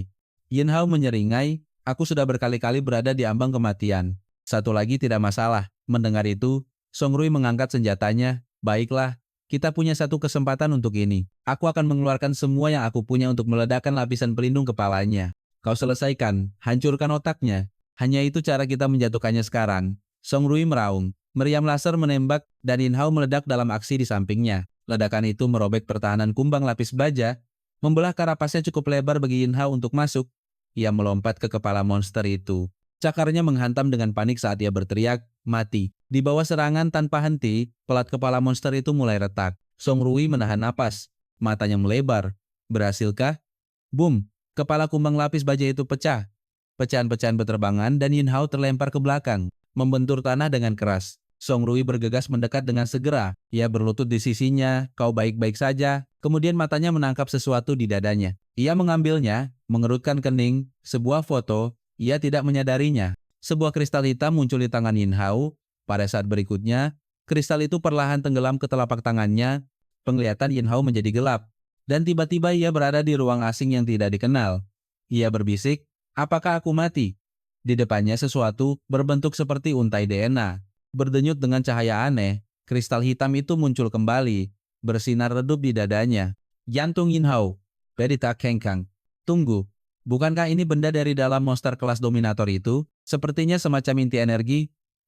Yin Hao menyeringai, aku sudah berkali-kali berada di ambang kematian. Satu lagi tidak masalah. Mendengar itu, Song Rui mengangkat senjatanya. Baiklah, kita punya satu kesempatan untuk ini. Aku akan mengeluarkan semua yang aku punya untuk meledakkan lapisan pelindung kepalanya. Kau selesaikan, hancurkan otaknya. Hanya itu cara kita menjatuhkannya sekarang. Song Rui meraung. Meriam laser menembak dan Yin Hao meledak dalam aksi di sampingnya. Ledakan itu merobek pertahanan kumbang lapis baja, membelah karapasnya cukup lebar bagi Yin Hao untuk masuk. Ia melompat ke kepala monster itu. Cakarnya menghantam dengan panik saat ia berteriak, mati. Di bawah serangan tanpa henti, pelat kepala monster itu mulai retak. Song Rui menahan napas. Matanya melebar. Berhasilkah? Boom! Kepala kumbang lapis baja itu pecah. Pecahan-pecahan berterbangan dan Yin Hao terlempar ke belakang, membentur tanah dengan keras. Song Rui bergegas mendekat dengan segera. Ia berlutut di sisinya, kau baik-baik saja. Kemudian matanya menangkap sesuatu di dadanya. Ia mengambilnya, mengerutkan kening, sebuah foto. Ia tidak menyadarinya. Sebuah kristal hitam muncul di tangan Yin Hao. Pada saat berikutnya, kristal itu perlahan tenggelam ke telapak tangannya. Penglihatan Yin Hao menjadi gelap. Dan tiba-tiba ia berada di ruang asing yang tidak dikenal. Ia berbisik, apakah aku mati? Di depannya sesuatu berbentuk seperti untai DNA. Berdenyut dengan cahaya aneh, kristal hitam itu muncul kembali, bersinar redup di dadanya. Jantung Yin Hao. Berita Kengkang. Tunggu, bukankah ini benda dari dalam monster kelas dominator itu? Sepertinya semacam inti energi.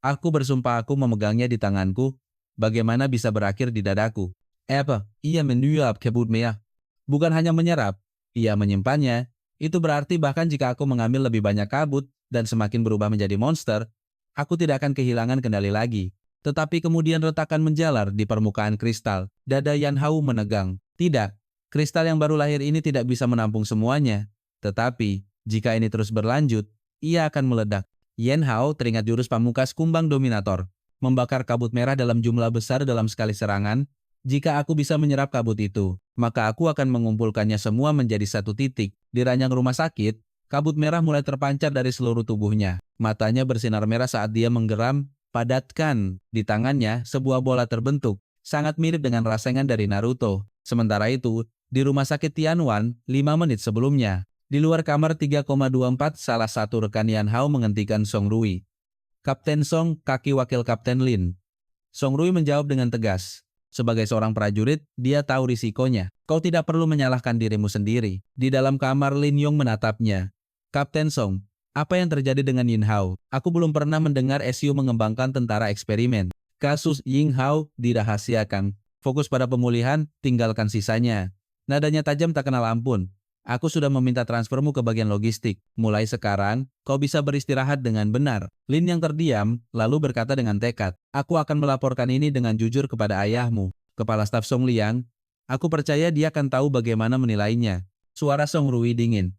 Aku bersumpah aku memegangnya di tanganku. Bagaimana bisa berakhir di dadaku? Apa? Ia menyuap kabut merah. Bukan hanya menyerap, ia menyimpannya. Itu berarti bahkan jika aku mengambil lebih banyak kabut dan semakin berubah menjadi monster, aku tidak akan kehilangan kendali lagi. Tetapi kemudian retakan menjalar di permukaan kristal. Dada Yan Hao menegang. Tidak, kristal yang baru lahir ini tidak bisa menampung semuanya. Tetapi, jika ini terus berlanjut, ia akan meledak. Yan Hao teringat jurus pamungkas kumbang dominator. Membakar kabut merah dalam jumlah besar dalam sekali serangan. Jika aku bisa menyerap kabut itu, maka aku akan mengumpulkannya semua menjadi satu titik. Di ranjang rumah sakit, kabut merah mulai terpancar dari seluruh tubuhnya. Matanya bersinar merah saat dia menggeram. Padatkan. Di tangannya, sebuah bola terbentuk. Sangat mirip dengan rasengan dari Naruto. Sementara itu, di rumah sakit Tianwan, 5 menit sebelumnya. Di luar kamar 3,24, salah satu rekan Yan Hao menghentikan Song Rui. Kapten Song, kaki wakil Kapten Lin. Song Rui menjawab dengan tegas. Sebagai seorang prajurit, dia tahu risikonya. Kau tidak perlu menyalahkan dirimu sendiri. Di dalam kamar, Lin Yong menatapnya. Kapten Song, apa yang terjadi dengan Yin Hao? Aku belum pernah mendengar SU mengembangkan tentara eksperimen. Kasus Yin Hao dirahasiakan. Fokus pada pemulihan, tinggalkan sisanya. Nadanya tajam tak kenal ampun. Aku sudah meminta transfermu ke bagian logistik. Mulai sekarang, kau bisa beristirahat dengan benar. Lin yang terdiam, lalu berkata dengan tekad, aku akan melaporkan ini dengan jujur kepada ayahmu. Kepala staf Song Liang, aku percaya dia akan tahu bagaimana menilainya. Suara Song Rui dingin.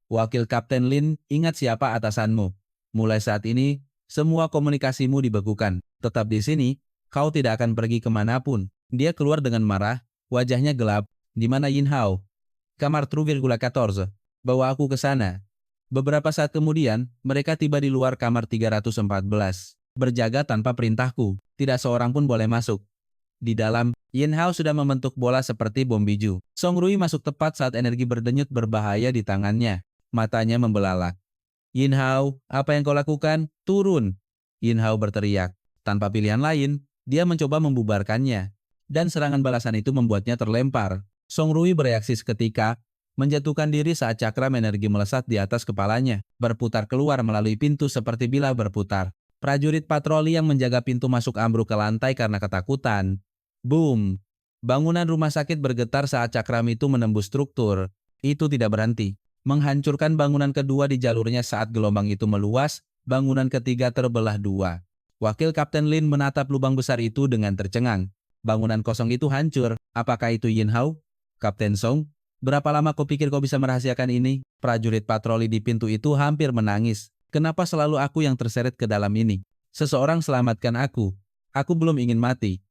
Wakil Kapten Lin, ingat siapa atasanmu. Mulai saat ini, semua komunikasimu dibekukan. Tetap di sini, kau tidak akan pergi kemanapun. Dia keluar dengan marah, wajahnya gelap. Di mana Yin Hao? Kamar Tru,14. Bawa aku ke sana. Beberapa saat kemudian, mereka tiba di luar kamar 314. Berjaga tanpa perintahku. Tidak seorang pun boleh masuk. Di dalam, Yin Hao sudah membentuk bola seperti bom biju. Song Rui masuk tepat saat energi berdenyut berbahaya di tangannya. Matanya membelalak. Yin Hao, apa yang kau lakukan? Turun! Yin Hao berteriak. Tanpa pilihan lain, dia mencoba membubarkannya. Dan serangan balasan itu membuatnya terlempar. Song Rui bereaksi seketika, menjatuhkan diri saat cakram energi melesat di atas kepalanya, berputar keluar melalui pintu seperti bila berputar. Prajurit patroli yang menjaga pintu masuk ambruk ke lantai karena ketakutan. Boom! Bangunan rumah sakit bergetar saat cakram itu menembus struktur. Itu tidak berhenti. Menghancurkan bangunan kedua di jalurnya saat gelombang itu meluas, bangunan ketiga terbelah dua. Wakil Kapten Lin menatap lubang besar itu dengan tercengang. Bangunan kosong itu hancur. Apakah itu Yin Hao? Kapten Song, berapa lama kau pikir kau bisa merahasiakan ini? Prajurit patroli di pintu itu hampir menangis. Kenapa selalu aku yang terseret ke dalam ini? Seseorang selamatkan aku. Aku belum ingin mati.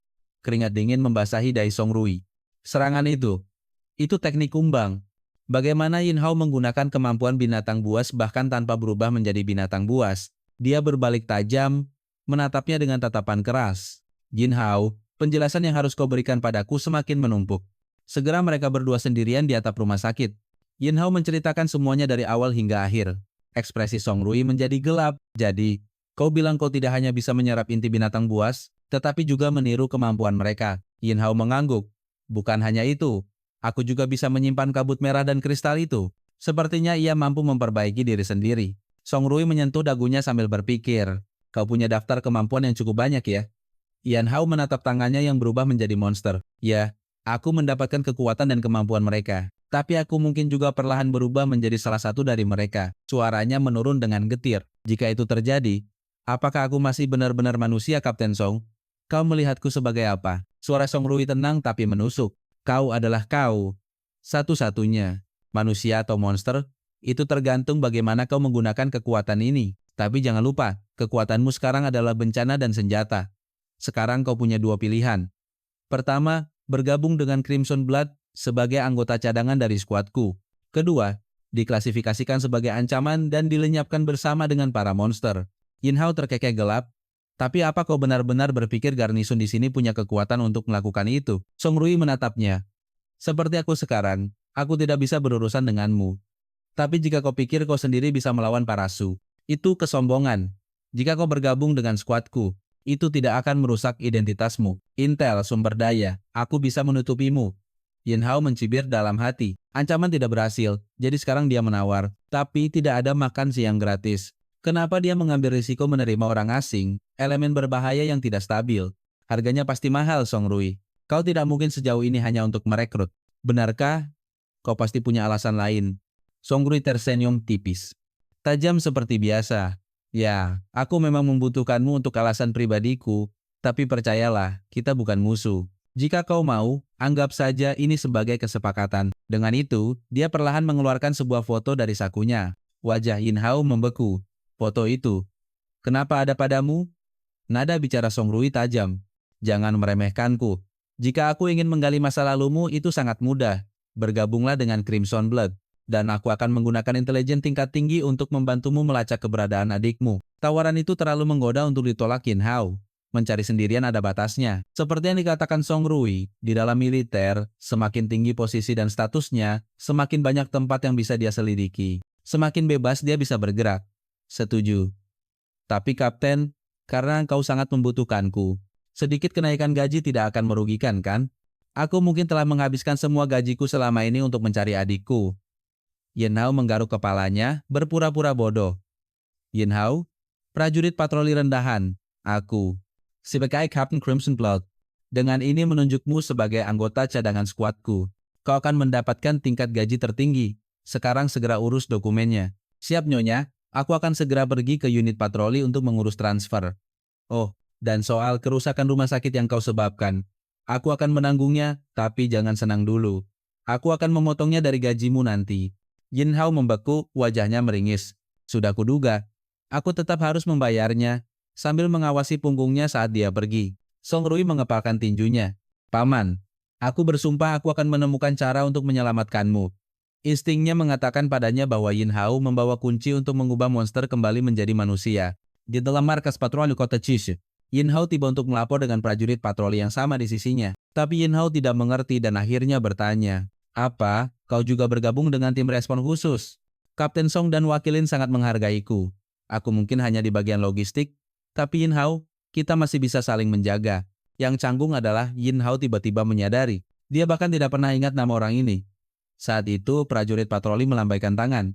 Keringat dingin membasahi dahi Song Rui. Serangan itu teknik kumbang. Bagaimana Yin Hao menggunakan kemampuan binatang buas bahkan tanpa berubah menjadi binatang buas. Dia berbalik tajam, menatapnya dengan tatapan keras. Yin Hao, penjelasan yang harus kau berikan padaku semakin menumpuk. Segera mereka berdua sendirian di atap rumah sakit. Yin Hao menceritakan semuanya dari awal hingga akhir. Ekspresi Song Rui menjadi gelap. Jadi, kau bilang kau tidak hanya bisa menyerap inti binatang buas, tetapi juga meniru kemampuan mereka. Yin Hao mengangguk. Bukan hanya itu, aku juga bisa menyimpan kabut merah dan kristal itu. Sepertinya ia mampu memperbaiki diri sendiri. Song Rui menyentuh dagunya sambil berpikir. Kau punya daftar kemampuan yang cukup banyak ya? Yin Hao menatap tangannya yang berubah menjadi monster. Ya. Aku mendapatkan kekuatan dan kemampuan mereka. Tapi aku mungkin juga perlahan berubah menjadi salah satu dari mereka. Suaranya menurun dengan getir. Jika itu terjadi, apakah aku masih benar-benar manusia, Kapten Song? Kau melihatku sebagai apa? Suara Song Rui tenang tapi menusuk. Kau adalah kau. Satu-satunya. Manusia atau monster? Itu tergantung bagaimana kau menggunakan kekuatan ini. Tapi jangan lupa, kekuatanmu sekarang adalah bencana dan senjata. Sekarang kau punya dua pilihan. Pertama, bergabung dengan Crimson Blood sebagai anggota cadangan dari skuadku. Kedua, diklasifikasikan sebagai ancaman dan dilenyapkan bersama dengan para monster. Yin Hao terkekeh gelap. Tapi apa kau benar-benar berpikir garnison di sini punya kekuatan untuk melakukan itu? Song Rui menatapnya. Seperti aku sekarang, aku tidak bisa berurusan denganmu. Tapi jika kau pikir kau sendiri bisa melawan para Su, itu kesombongan. Jika kau bergabung dengan skuadku, itu tidak akan merusak identitasmu. Intel, sumber daya, aku bisa menutupimu. Yin Hao mencibir dalam hati. Ancaman tidak berhasil, jadi sekarang dia menawar. Tapi tidak ada makan siang gratis. Kenapa dia mengambil risiko menerima orang asing, elemen berbahaya yang tidak stabil? Harganya pasti mahal, Song Rui. Kau tidak mungkin sejauh ini hanya untuk merekrut. Benarkah? Kau pasti punya alasan lain. Song Rui tersenyum tipis. Tajam seperti biasa. Ya, aku memang membutuhkanmu untuk alasan pribadiku, tapi percayalah, kita bukan musuh. Jika kau mau, anggap saja ini sebagai kesepakatan. Dengan itu, dia perlahan mengeluarkan sebuah foto dari sakunya. Wajah Yin Hao membeku. Foto itu. Kenapa ada padamu? Nada bicara Song Rui tajam. Jangan meremehkanku. Jika aku ingin menggali masa lalumu, itu sangat mudah. Bergabunglah dengan Crimson Blood. Dan aku akan menggunakan intelijen tingkat tinggi untuk membantumu melacak keberadaan adikmu. Tawaran itu terlalu menggoda untuk ditolak Yin Hao. Mencari sendirian ada batasnya. Seperti yang dikatakan Song Rui, di dalam militer, semakin tinggi posisi dan statusnya, semakin banyak tempat yang bisa dia selidiki. Semakin bebas dia bisa bergerak. Setuju. Tapi Kapten, karena engkau sangat membutuhkanku, sedikit kenaikan gaji tidak akan merugikan kan? Aku mungkin telah menghabiskan semua gajiku selama ini untuk mencari adikku. Yin Hao menggaruk kepalanya, berpura-pura bodoh. Yin Hao, prajurit patroli rendahan, aku, sebagai Captain Crimson Blood, dengan ini menunjukmu sebagai anggota cadangan skuadku. Kau akan mendapatkan tingkat gaji tertinggi, Sekarang segera urus dokumennya. Siap Nyonya, aku akan segera pergi ke unit patroli untuk mengurus transfer. Oh, dan soal kerusakan rumah sakit yang kau sebabkan. Aku akan menanggungnya, tapi jangan senang dulu. Aku akan memotongnya dari gajimu nanti. Yin Hao membeku, wajahnya meringis. Sudah kuduga. Aku tetap harus membayarnya, sambil mengawasi punggungnya saat dia pergi. Song Rui mengepalkan tinjunya. Paman, aku bersumpah aku akan menemukan cara untuk menyelamatkanmu. Instingnya mengatakan padanya bahwa Yin Hao membawa kunci untuk mengubah monster kembali menjadi manusia. Di dalam markas patroli kota Chishu, Yin Hao tiba untuk melapor dengan prajurit patroli yang sama di sisinya. Tapi Yin Hao tidak mengerti dan akhirnya bertanya, "Apa, kau juga bergabung dengan tim respon khusus?" Kapten Song dan Wakilin sangat menghargaiku. Aku mungkin hanya di bagian logistik, tapi Yin Hao, kita masih bisa saling menjaga. Yang canggung adalah Yin Hao tiba-tiba menyadari. Dia bahkan tidak pernah ingat nama orang ini. Saat itu prajurit patroli melambaikan tangan.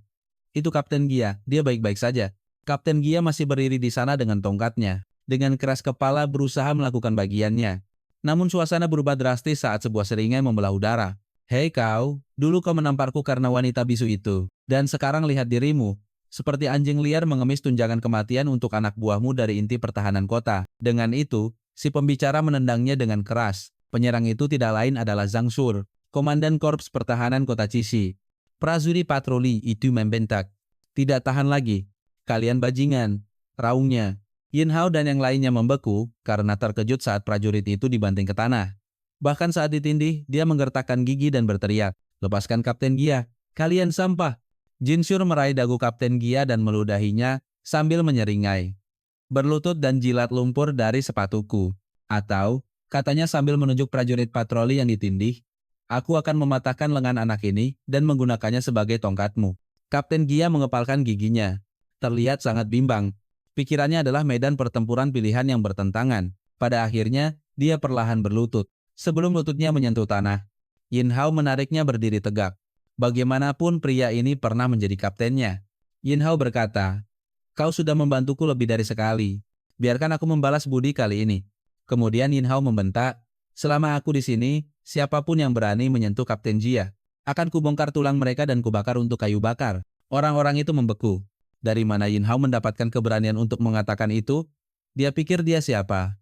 Itu Kapten Gia, dia baik-baik saja. Kapten Gia masih berdiri di sana dengan tongkatnya. Dengan keras kepala berusaha melakukan bagiannya. Namun suasana berubah drastis saat sebuah seringai membelah udara. Hei kau, dulu kau menamparku karena wanita bisu itu. Dan sekarang lihat dirimu. Seperti anjing liar mengemis tunjangan kematian untuk anak buahmu dari inti pertahanan kota. Dengan itu, si pembicara menendangnya dengan keras. Penyerang itu tidak lain adalah Zhang Shur, Komandan Korps Pertahanan Kota Cishi. Prajurit patroli itu membentak. Tidak tahan lagi. Kalian bajingan. Raungnya. Yin Hao dan yang lainnya membeku karena terkejut saat prajurit itu dibanting ke tanah. Bahkan saat ditindih, dia menggertakkan gigi dan berteriak, "Lepaskan Kapten Gia. Kalian sampah." Jin Shur meraih dagu Kapten Gia dan meludahinya sambil menyeringai. "Berlutut dan jilat lumpur dari sepatuku." Atau, katanya sambil menunjuk prajurit patroli yang ditindih, "Aku akan mematahkan lengan anak ini dan menggunakannya sebagai tongkatmu." Kapten Gia mengepalkan giginya. Terlihat sangat bimbang. Pikirannya adalah medan pertempuran pilihan yang bertentangan. Pada akhirnya, dia perlahan berlutut. Sebelum lututnya menyentuh tanah, Yin Hao menariknya berdiri tegak. Bagaimanapun pria ini pernah menjadi kaptennya. Yin Hao berkata, "Kau sudah membantuku lebih dari sekali. Biarkan aku membalas budi kali ini." Kemudian Yin Hao membentak, "Selama aku di sini, siapapun yang berani menyentuh Kapten Jia, akan kubongkar tulang mereka dan kubakar untuk kayu bakar." Orang-orang itu membeku. Dari mana Yin Hao mendapatkan keberanian untuk mengatakan itu? Dia pikir dia siapa?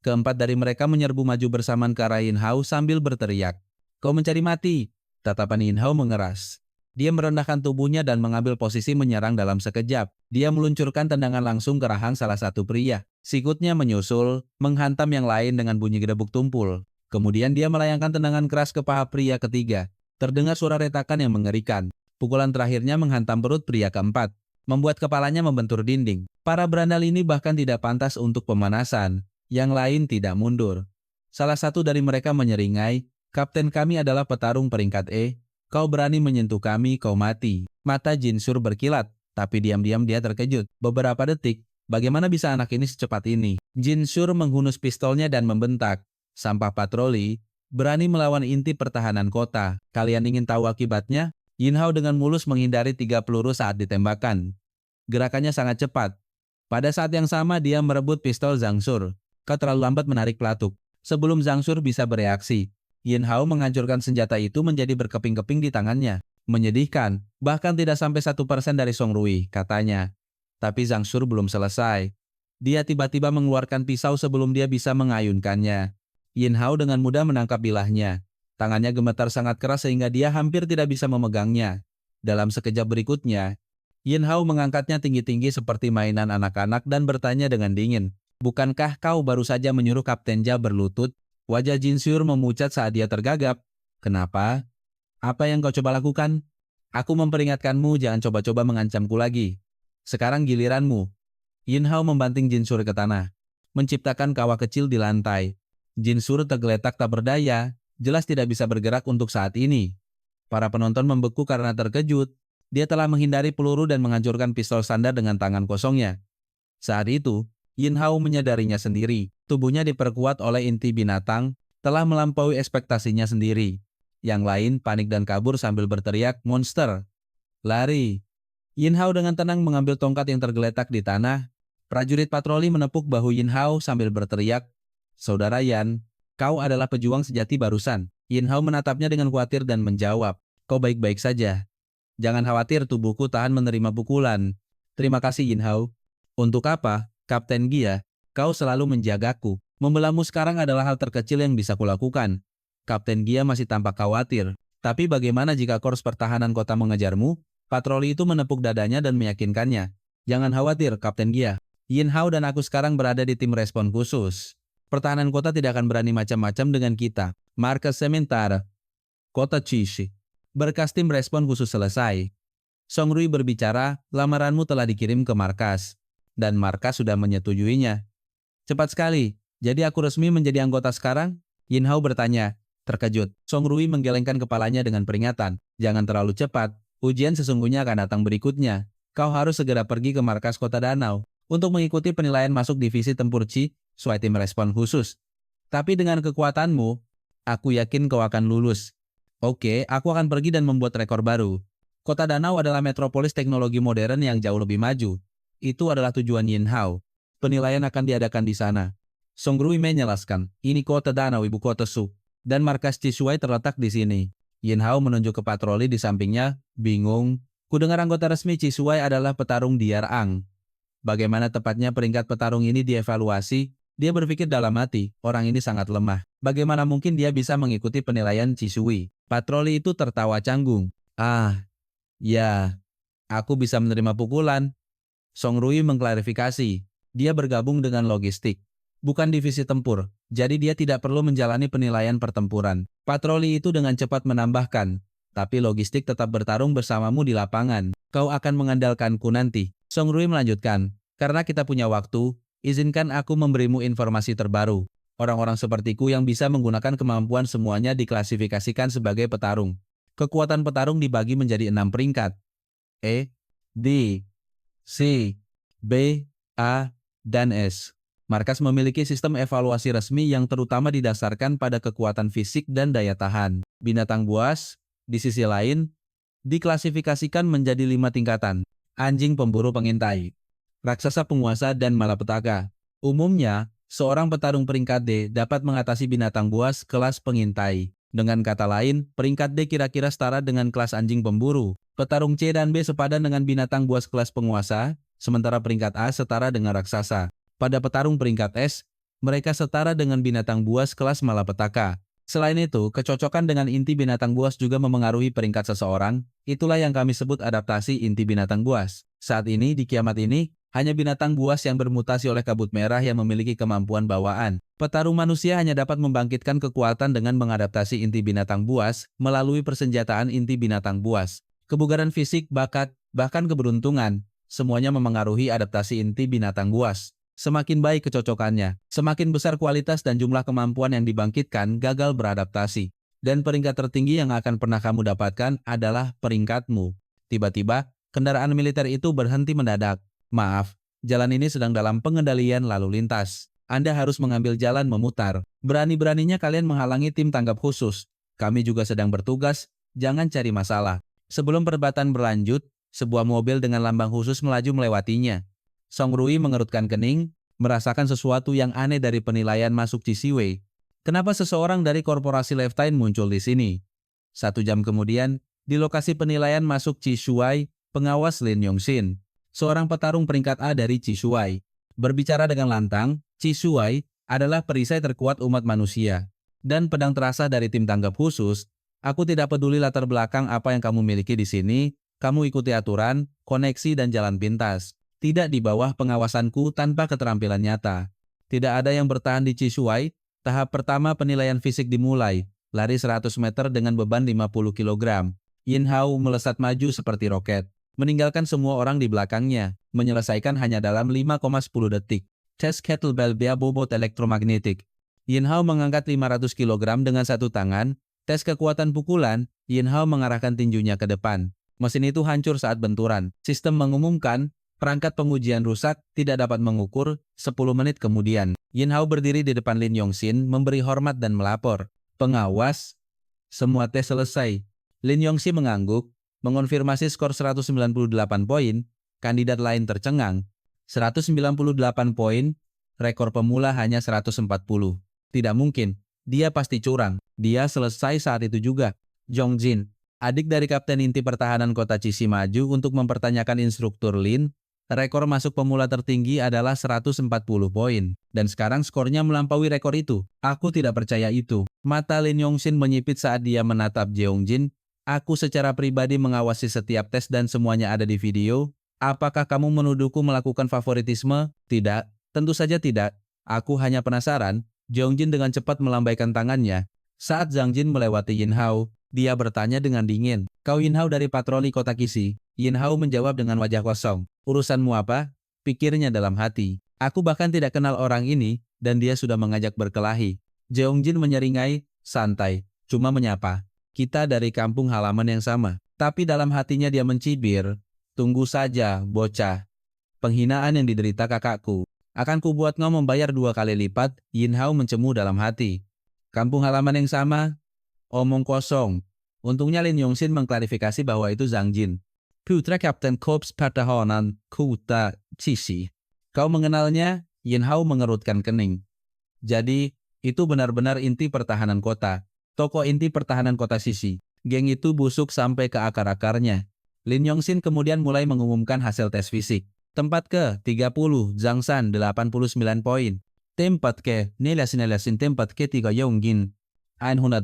Keempat dari mereka menyerbu maju bersamaan ke arah Yin Hao sambil berteriak, "Kau mencari mati!" Tatapan Yin Hao mengeras. Dia merendahkan tubuhnya dan mengambil posisi menyerang dalam sekejap. Dia meluncurkan tendangan langsung ke rahang salah satu pria. Sikutnya menyusul, menghantam yang lain dengan bunyi gedebuk tumpul. Kemudian dia melayangkan tendangan keras ke paha pria ketiga. Terdengar suara retakan yang mengerikan. Pukulan terakhirnya menghantam perut pria keempat, membuat kepalanya membentur dinding. Para berandal ini bahkan tidak pantas untuk pemanasan. Yang lain tidak mundur. Salah satu dari mereka menyeringai, "Kapten kami adalah petarung peringkat E. Kau berani menyentuh kami, kau mati." Mata Jin Shur berkilat, tapi diam-diam dia terkejut. Beberapa detik, bagaimana bisa anak ini secepat ini? Jin Shur menghunus pistolnya dan membentak, "Sampah patroli, berani melawan inti pertahanan kota. Kalian ingin tahu akibatnya?" Yin Hao dengan mulus menghindari 3 peluru saat ditembakkan. Gerakannya sangat cepat. Pada saat yang sama dia merebut pistol Zhang Shur. "Kau terlalu lambat menarik pelatuk." Sebelum Zhang Shur bisa bereaksi, Yin Hao menghancurkan senjata itu menjadi berkeping-keping di tangannya. "Menyedihkan, bahkan tidak sampai 1% dari Song Rui," katanya. Tapi Zhang Shur belum selesai. Dia tiba-tiba mengeluarkan pisau sebelum dia bisa mengayunkannya. Yin Hao dengan mudah menangkap bilahnya. Tangannya gemetar sangat keras sehingga dia hampir tidak bisa memegangnya. Dalam sekejap berikutnya, Yin Hao mengangkatnya tinggi-tinggi seperti mainan anak-anak dan bertanya dengan dingin, "Bukankah kau baru saja menyuruh Kapten Jia berlutut?" Wajah Jin Shur memucat saat dia tergagap. "Kenapa? Apa yang kau coba lakukan?" "Aku memperingatkanmu jangan coba-coba mengancamku lagi. Sekarang giliranmu." Yin Hao membanting Jin Shur ke tanah, menciptakan kawah kecil di lantai. Jin Shur tergeletak tak berdaya, jelas tidak bisa bergerak untuk saat ini. Para penonton membeku karena terkejut. Dia telah menghindari peluru dan menghancurkan pistol sandar dengan tangan kosongnya. Saat itu, Yin Hao menyadarinya sendiri. Tubuhnya diperkuat oleh inti binatang, telah melampaui ekspektasinya sendiri. Yang lain panik dan kabur sambil berteriak, "Monster! Lari!" Yin Hao dengan tenang mengambil tongkat yang tergeletak di tanah. Prajurit patroli menepuk bahu Yin Hao sambil berteriak, "Saudara Yan, kau adalah pejuang sejati barusan." Yin Hao menatapnya dengan khawatir dan menjawab, "Kau baik-baik saja." Jangan khawatir, tubuhku tahan menerima pukulan. Terima kasih, Yin Hao. Untuk apa, Kapten Gia? Kau selalu menjagaku. Membelamu sekarang adalah hal terkecil yang bisa kulakukan. Kapten Gia masih tampak khawatir. Tapi bagaimana jika Korps Pertahanan Kota mengejarmu? Patroli itu menepuk dadanya dan meyakinkannya. Jangan khawatir, Kapten Gia. Yin Hao dan aku sekarang berada di tim respon khusus. Pertahanan kota tidak akan berani macam-macam dengan kita. Markas sementara. Kota Cishi. Berkas tim respon khusus selesai. Song Rui berbicara, lamaranmu telah dikirim ke markas. Dan markas sudah menyetujuinya. Cepat sekali, jadi aku resmi menjadi anggota sekarang? Yin Hao bertanya, terkejut. Song Rui menggelengkan kepalanya dengan peringatan. Jangan terlalu cepat, ujian sesungguhnya akan datang berikutnya. Kau harus segera pergi ke markas kota danau untuk mengikuti penilaian masuk divisi tempur Chi, sesuai tim respon khusus. Tapi dengan kekuatanmu, aku yakin kau akan lulus. Oke, aku akan pergi dan membuat rekor baru. Kota Danau adalah metropolis teknologi modern yang jauh lebih maju. Itu adalah tujuan Yin Hao. Penilaian akan diadakan di sana. Song Rui menjelaskan, ini Kota Danau, ibu kota Su. Dan markas Chishuai terletak di sini. Yin Hao menunjuk ke patroli di sampingnya, bingung. Kudengar anggota resmi Chishuai adalah petarung Diar Ang. Bagaimana tepatnya peringkat petarung ini dievaluasi? Dia berpikir dalam hati, orang ini sangat lemah. Bagaimana mungkin dia bisa mengikuti penilaian Chishui? Patroli itu tertawa canggung. Ah, ya, aku bisa menerima pukulan. Song Rui mengklarifikasi. Dia bergabung dengan logistik, bukan divisi tempur, jadi dia tidak perlu menjalani penilaian pertempuran. Patroli itu dengan cepat menambahkan, tapi logistik tetap bertarung bersamamu di lapangan. Kau akan mengandalkanku nanti. Song Rui melanjutkan, karena kita punya waktu, izinkan aku memberimu informasi terbaru. Orang-orang sepertiku yang bisa menggunakan kemampuan semuanya diklasifikasikan sebagai petarung. Kekuatan petarung dibagi menjadi 6 peringkat. E, D, C, B, A, dan S. Markas memiliki sistem evaluasi resmi yang terutama didasarkan pada kekuatan fisik dan daya tahan. Binatang buas, di sisi lain, diklasifikasikan menjadi 5 tingkatan. Anjing pemburu pengintai, raksasa penguasa dan malapetaka. Umumnya, seorang petarung peringkat D dapat mengatasi binatang buas kelas pengintai. Dengan kata lain, peringkat D kira-kira setara dengan kelas anjing pemburu. Petarung C dan B sepadan dengan binatang buas kelas penguasa, sementara peringkat A setara dengan raksasa. Pada petarung peringkat S, mereka setara dengan binatang buas kelas malapetaka. Selain itu, kecocokan dengan inti binatang buas juga memengaruhi peringkat seseorang. Itulah yang kami sebut adaptasi inti binatang buas. Saat ini, di kiamat ini, hanya binatang buas yang bermutasi oleh kabut merah yang memiliki kemampuan bawaan. Petarung manusia hanya dapat membangkitkan kekuatan dengan mengadaptasi inti binatang buas melalui persenjataan inti binatang buas. Kebugaran fisik, bakat, bahkan keberuntungan, semuanya memengaruhi adaptasi inti binatang buas. Semakin baik kecocokannya, semakin besar kualitas dan jumlah kemampuan yang dibangkitkan gagal beradaptasi. Dan peringkat tertinggi yang akan pernah kamu dapatkan adalah peringkatmu. Tiba-tiba, kendaraan militer itu berhenti mendadak. Maaf, jalan ini sedang dalam pengendalian lalu lintas. Anda harus mengambil jalan memutar. Berani-beraninya kalian menghalangi tim tanggap khusus. Kami juga sedang bertugas, jangan cari masalah. Sebelum perdebatan berlanjut, sebuah mobil dengan lambang khusus melaju melewatinya. Song Rui mengerutkan kening, merasakan sesuatu yang aneh dari penilaian masuk Chishui. Kenapa seseorang dari korporasi Levtine muncul di sini? 1 jam kemudian, di lokasi penilaian masuk Chishui, pengawas Lin Yongxin, seorang petarung peringkat A dari Chishui, berbicara dengan lantang, Chishui adalah perisai terkuat umat manusia. Dan pedang terasa dari tim tanggap khusus, aku tidak peduli latar belakang apa yang kamu miliki di sini, kamu ikuti aturan, koneksi dan jalan pintas. Tidak di bawah pengawasanku tanpa keterampilan nyata. Tidak ada yang bertahan di Chishui. Tahap pertama penilaian fisik dimulai. Lari 100 meter dengan beban 50 kg. Yin Hao melesat maju seperti roket, meninggalkan semua orang di belakangnya, menyelesaikan hanya dalam 5,10 detik. Tes kettlebell via bobot elektromagnetik. Yin Hao mengangkat 500 kg dengan satu tangan. Tes kekuatan pukulan, Yin Hao mengarahkan tinjunya ke depan. Mesin itu hancur saat benturan. Sistem mengumumkan, perangkat pengujian rusak, tidak dapat mengukur. 10 menit kemudian, Yin Hao berdiri di depan Lin Yongxin, memberi hormat dan melapor. Pengawas, semua tes selesai. Lin Yongxin mengangguk, mengonfirmasi skor 198 poin, kandidat lain tercengang. 198 poin, rekor pemula hanya 140. Tidak mungkin, dia pasti curang. Dia selesai saat itu juga. Zhong Jin, Adik dari Kapten Inti Pertahanan Kota Cisi maju untuk mempertanyakan instruktur Lin. Rekor masuk pemula tertinggi adalah 140 poin. Dan sekarang skornya melampaui rekor itu. Aku tidak percaya itu. Mata Lin Yongxin menyipit saat dia menatap Jeongjin. Aku secara pribadi mengawasi setiap tes dan semuanya ada di video. Apakah kamu menuduhku melakukan favoritisme? Tidak, tentu saja tidak. Aku hanya penasaran. Jeongjin dengan cepat melambaikan tangannya. Saat Zhang Jin melewati Yin Hao, dia bertanya dengan dingin. Kau Yin Hao dari patroli kota Qixi? Yin Hao menjawab dengan wajah kosong. Urusanmu apa? Pikirnya dalam hati. Aku bahkan tidak kenal orang ini, dan dia sudah mengajak berkelahi. Jeongjin menyeringai, santai, cuma menyapa. Kita dari kampung halaman yang sama. Tapi dalam hatinya dia mencibir. Tunggu saja, bocah. Penghinaan yang diderita kakakku. Akan kubuat kau membayar 2 kali lipat, Yin Hao mencemu dalam hati. Kampung halaman yang sama? Omong kosong. Untungnya Lin Yongxin mengklarifikasi bahwa itu Zhang Jin. Putra Kapten Korps Pertahanan Kota Cixi. Kau mengenalnya? Yin Hao mengerutkan kening. Jadi, itu benar-benar inti pertahanan kota. Tokoh inti pertahanan kota Cixi. Geng itu busuk sampai ke akar-akarnya. Lin Yongxin kemudian mulai mengumumkan hasil tes fisik. Tempat ke-30, Zhang San 89 poin. Tempat ke-nelasin tempat ke-3 Yongjin. 123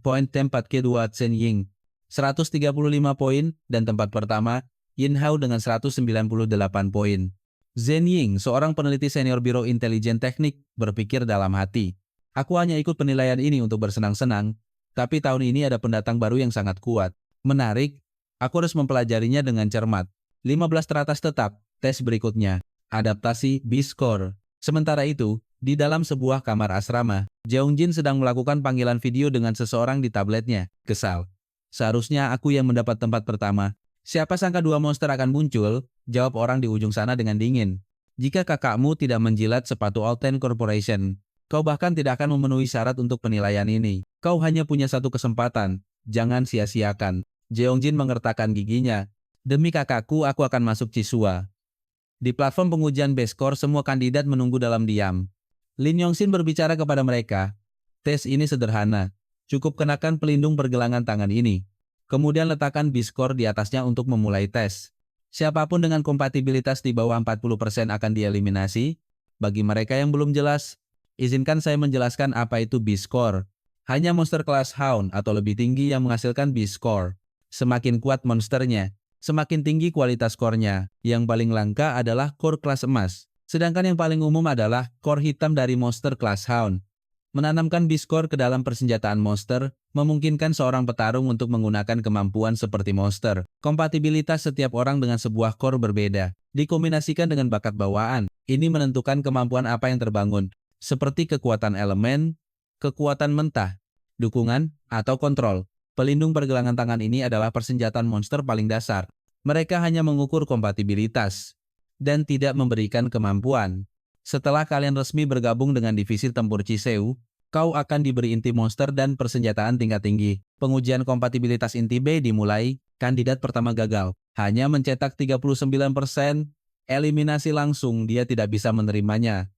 poin, tempat kedua Chen Ying. 135 poin, dan tempat pertama, Yin Hao dengan 198 poin. Zhen Ying, seorang peneliti senior Biro Intelijen Teknik, berpikir dalam hati. Aku hanya ikut penilaian ini untuk bersenang-senang, tapi tahun ini ada pendatang baru yang sangat kuat. Menarik, aku harus mempelajarinya dengan cermat. 15 teratas tetap, tes berikutnya. Adaptasi B-Score. Sementara itu, di dalam sebuah kamar asrama, Jeongjin sedang melakukan panggilan video dengan seseorang di tabletnya. Kesal. Seharusnya aku yang mendapat tempat pertama. Siapa sangka 2 monster akan muncul, jawab orang di ujung sana dengan dingin. Jika kakakmu tidak menjilat sepatu Alten Corporation, kau bahkan tidak akan memenuhi syarat untuk penilaian ini. Kau hanya punya satu kesempatan, jangan sia-siakan. Jeongjin mengertakkan giginya. Demi kakakku, aku akan masuk Cisua. Di platform pengujian B-Score, semua kandidat menunggu dalam diam. Lin Yongxin berbicara kepada mereka. Tes ini sederhana. Cukup kenakan pelindung pergelangan tangan ini. Kemudian letakkan B-Score di atasnya untuk memulai tes. Siapapun dengan kompatibilitas di bawah 40% akan dieliminasi. Bagi mereka yang belum jelas, izinkan saya menjelaskan apa itu B-Score. Hanya monster kelas Hound atau lebih tinggi yang menghasilkan B-Score. Semakin kuat monsternya, semakin tinggi kualitas core-nya. Yang paling langka adalah core kelas emas. Sedangkan yang paling umum adalah core hitam dari monster kelas Hound. Menanamkan B-Score ke dalam persenjataan monster memungkinkan seorang petarung untuk menggunakan kemampuan seperti monster. Kompatibilitas setiap orang dengan sebuah core berbeda. Dikombinasikan dengan bakat bawaan. Ini menentukan kemampuan apa yang terbangun. Seperti kekuatan elemen, kekuatan mentah, dukungan, atau kontrol. Pelindung pergelangan tangan ini adalah persenjataan monster paling dasar. Mereka hanya mengukur kompatibilitas dan tidak memberikan kemampuan. Setelah kalian resmi bergabung dengan divisi tempur Ciseu, kau akan diberi inti monster dan persenjataan tingkat tinggi. Pengujian kompatibilitas inti B dimulai, kandidat pertama gagal. Hanya mencetak 39%, eliminasi langsung, dia tidak bisa menerimanya.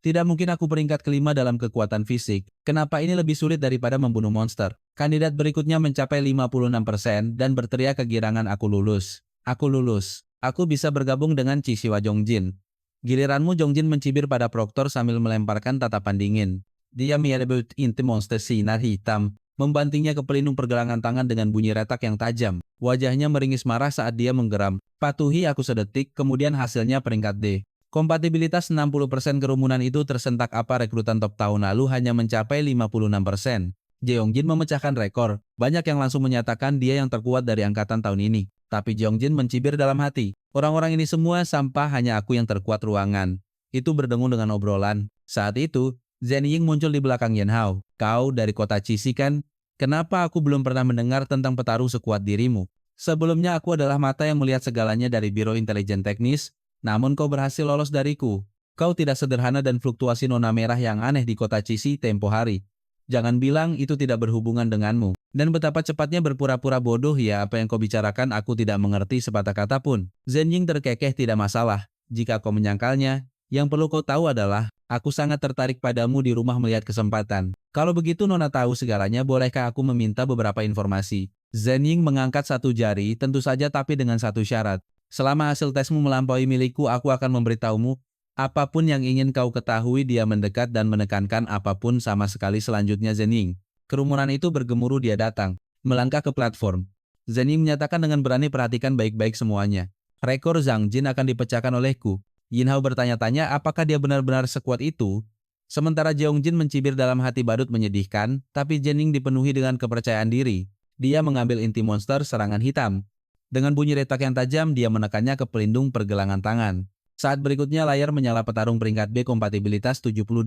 Tidak mungkin aku peringkat kelima dalam kekuatan fisik. Kenapa ini lebih sulit daripada membunuh monster? Kandidat berikutnya mencapai 56% dan berteriak kegirangan, aku lulus. Aku lulus. Aku bisa bergabung dengan Cishiwa Jongjin. Giliranmu, Jongjin mencibir pada Proktor sambil melemparkan tatapan dingin. Dia menyebut inti monster sinar hitam, membantingnya ke pelindung pergelangan tangan dengan bunyi retak yang tajam. Wajahnya meringis marah saat dia menggeram. Patuhi aku sedetik, kemudian hasilnya peringkat D. Kompatibilitas 60% kerumunan itu tersentak apa rekrutan top tahun lalu hanya mencapai 56%. Jeongjin memecahkan rekor. Banyak yang langsung menyatakan dia yang terkuat dari angkatan tahun ini. Tapi Jeongjin mencibir dalam hati. Orang-orang ini semua sampah, hanya aku yang terkuat ruangan. Itu berdengung dengan obrolan. Saat itu, Zhen Ying muncul di belakang Yin Hao. Kau dari kota Cixi kan? Kenapa aku belum pernah mendengar tentang petarung sekuat dirimu? Sebelumnya aku adalah mata yang melihat segalanya dari Biro Intelijen Teknis. Namun kau berhasil lolos dariku. Kau tidak sederhana dan fluktuasi nona merah yang aneh di kota Cixi tempo hari. Jangan bilang itu tidak berhubungan denganmu. Dan betapa cepatnya berpura-pura bodoh, ya, apa yang kau bicarakan aku tidak mengerti sepatah kata pun. Zhen Ying terkekeh, tidak masalah. Jika kau menyangkalnya, yang perlu kau tahu adalah, aku sangat tertarik padamu di rumah melihat kesempatan. Kalau begitu nona tahu segalanya, bolehkah aku meminta beberapa informasi? Zhen Ying mengangkat satu jari, tentu saja tapi dengan satu syarat. Selama hasil tesmu melampaui milikku, aku akan memberitahumu. Apapun yang ingin kau ketahui, dia mendekat dan menekankan apapun sama sekali selanjutnya Zhen Ying. Kerumunan itu bergemuruh, dia datang. Melangkah ke platform. Zhen Ying menyatakan dengan berani, perhatikan baik-baik semuanya. Rekor Zhang Jin akan dipecahkan olehku. Yin Hao bertanya-tanya apakah dia benar-benar sekuat itu. Sementara Jeong Jin mencibir dalam hati, badut menyedihkan, tapi Zhen Ying dipenuhi dengan kepercayaan diri. Dia mengambil inti monster serangan hitam. Dengan bunyi retak yang tajam, dia menekannya ke pelindung pergelangan tangan. Saat berikutnya layar menyala, petarung peringkat B kompatibilitas 78%.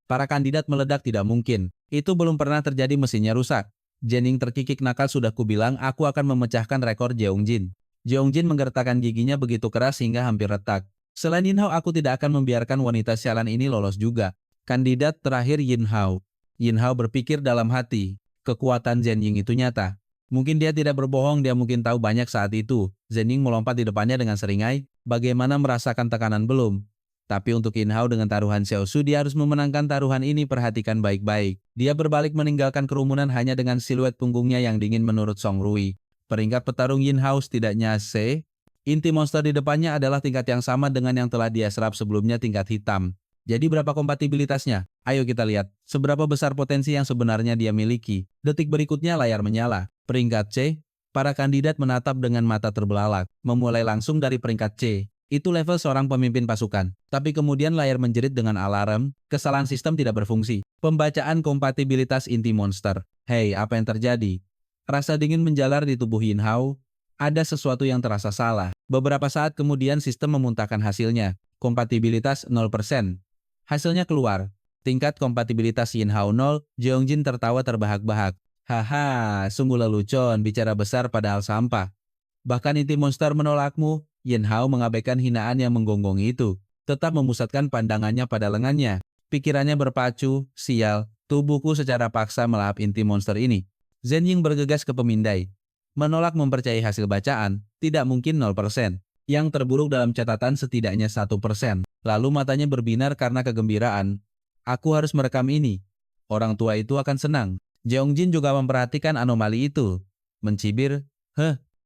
Para kandidat meledak, tidak mungkin. Itu belum pernah terjadi, mesinnya rusak. Zhen Ying terkikik, nakal, sudah kubilang aku akan memecahkan rekor Jeong Jin. Jeong Jin menggertakkan giginya begitu keras hingga hampir retak. Selain Yin Hao, aku tidak akan membiarkan wanita sialan ini lolos juga. Kandidat terakhir Yin Hao. Yin Hao berpikir dalam hati, kekuatan Zhen Ying itu nyata. Mungkin dia tidak berbohong, dia mungkin tahu banyak saat itu. Zhen Ying melompat di depannya dengan seringai, bagaimana merasakan tekanan belum. Tapi untuk Yin Hao dengan taruhan Xiao Su, dia harus memenangkan taruhan ini, perhatikan baik-baik. Dia berbalik meninggalkan kerumunan hanya dengan siluet punggungnya yang dingin menurut Song Rui. Peringkat petarung Yin Hao setidaknya C. Inti monster di depannya adalah tingkat yang sama dengan yang telah dia serap sebelumnya, tingkat hitam. Jadi berapa kompatibilitasnya? Ayo kita lihat, seberapa besar potensi yang sebenarnya dia miliki. Detik berikutnya layar menyala. Peringkat C, para kandidat menatap dengan mata terbelalak. Memulai langsung dari peringkat C. Itu level seorang pemimpin pasukan. Tapi kemudian layar menjerit dengan alarm, kesalahan sistem tidak berfungsi. Pembacaan kompatibilitas inti monster. Hei, apa yang terjadi? Rasa dingin menjalar di tubuh Yin Hao. Ada sesuatu yang terasa salah. Beberapa saat kemudian sistem memuntahkan hasilnya. Kompatibilitas 0%. Hasilnya keluar. Tingkat kompatibilitas Yin Hao 0, Jeong Jin tertawa terbahak-bahak. Haha, sungguh lelucon, bicara besar padahal sampah. Bahkan inti monster menolakmu. Yin Hao mengabaikan hinaan yang menggonggong itu. Tetap memusatkan pandangannya pada lengannya. Pikirannya berpacu, sial, tubuhku secara paksa melahap inti monster ini. Zhen Ying bergegas ke pemindai. Menolak mempercayai hasil bacaan, tidak mungkin 0%. Yang terburuk dalam catatan setidaknya 1%. Lalu matanya berbinar karena kegembiraan. Aku harus merekam ini. Orang tua itu akan senang. Jeong Jin juga memperhatikan anomali itu. Mencibir,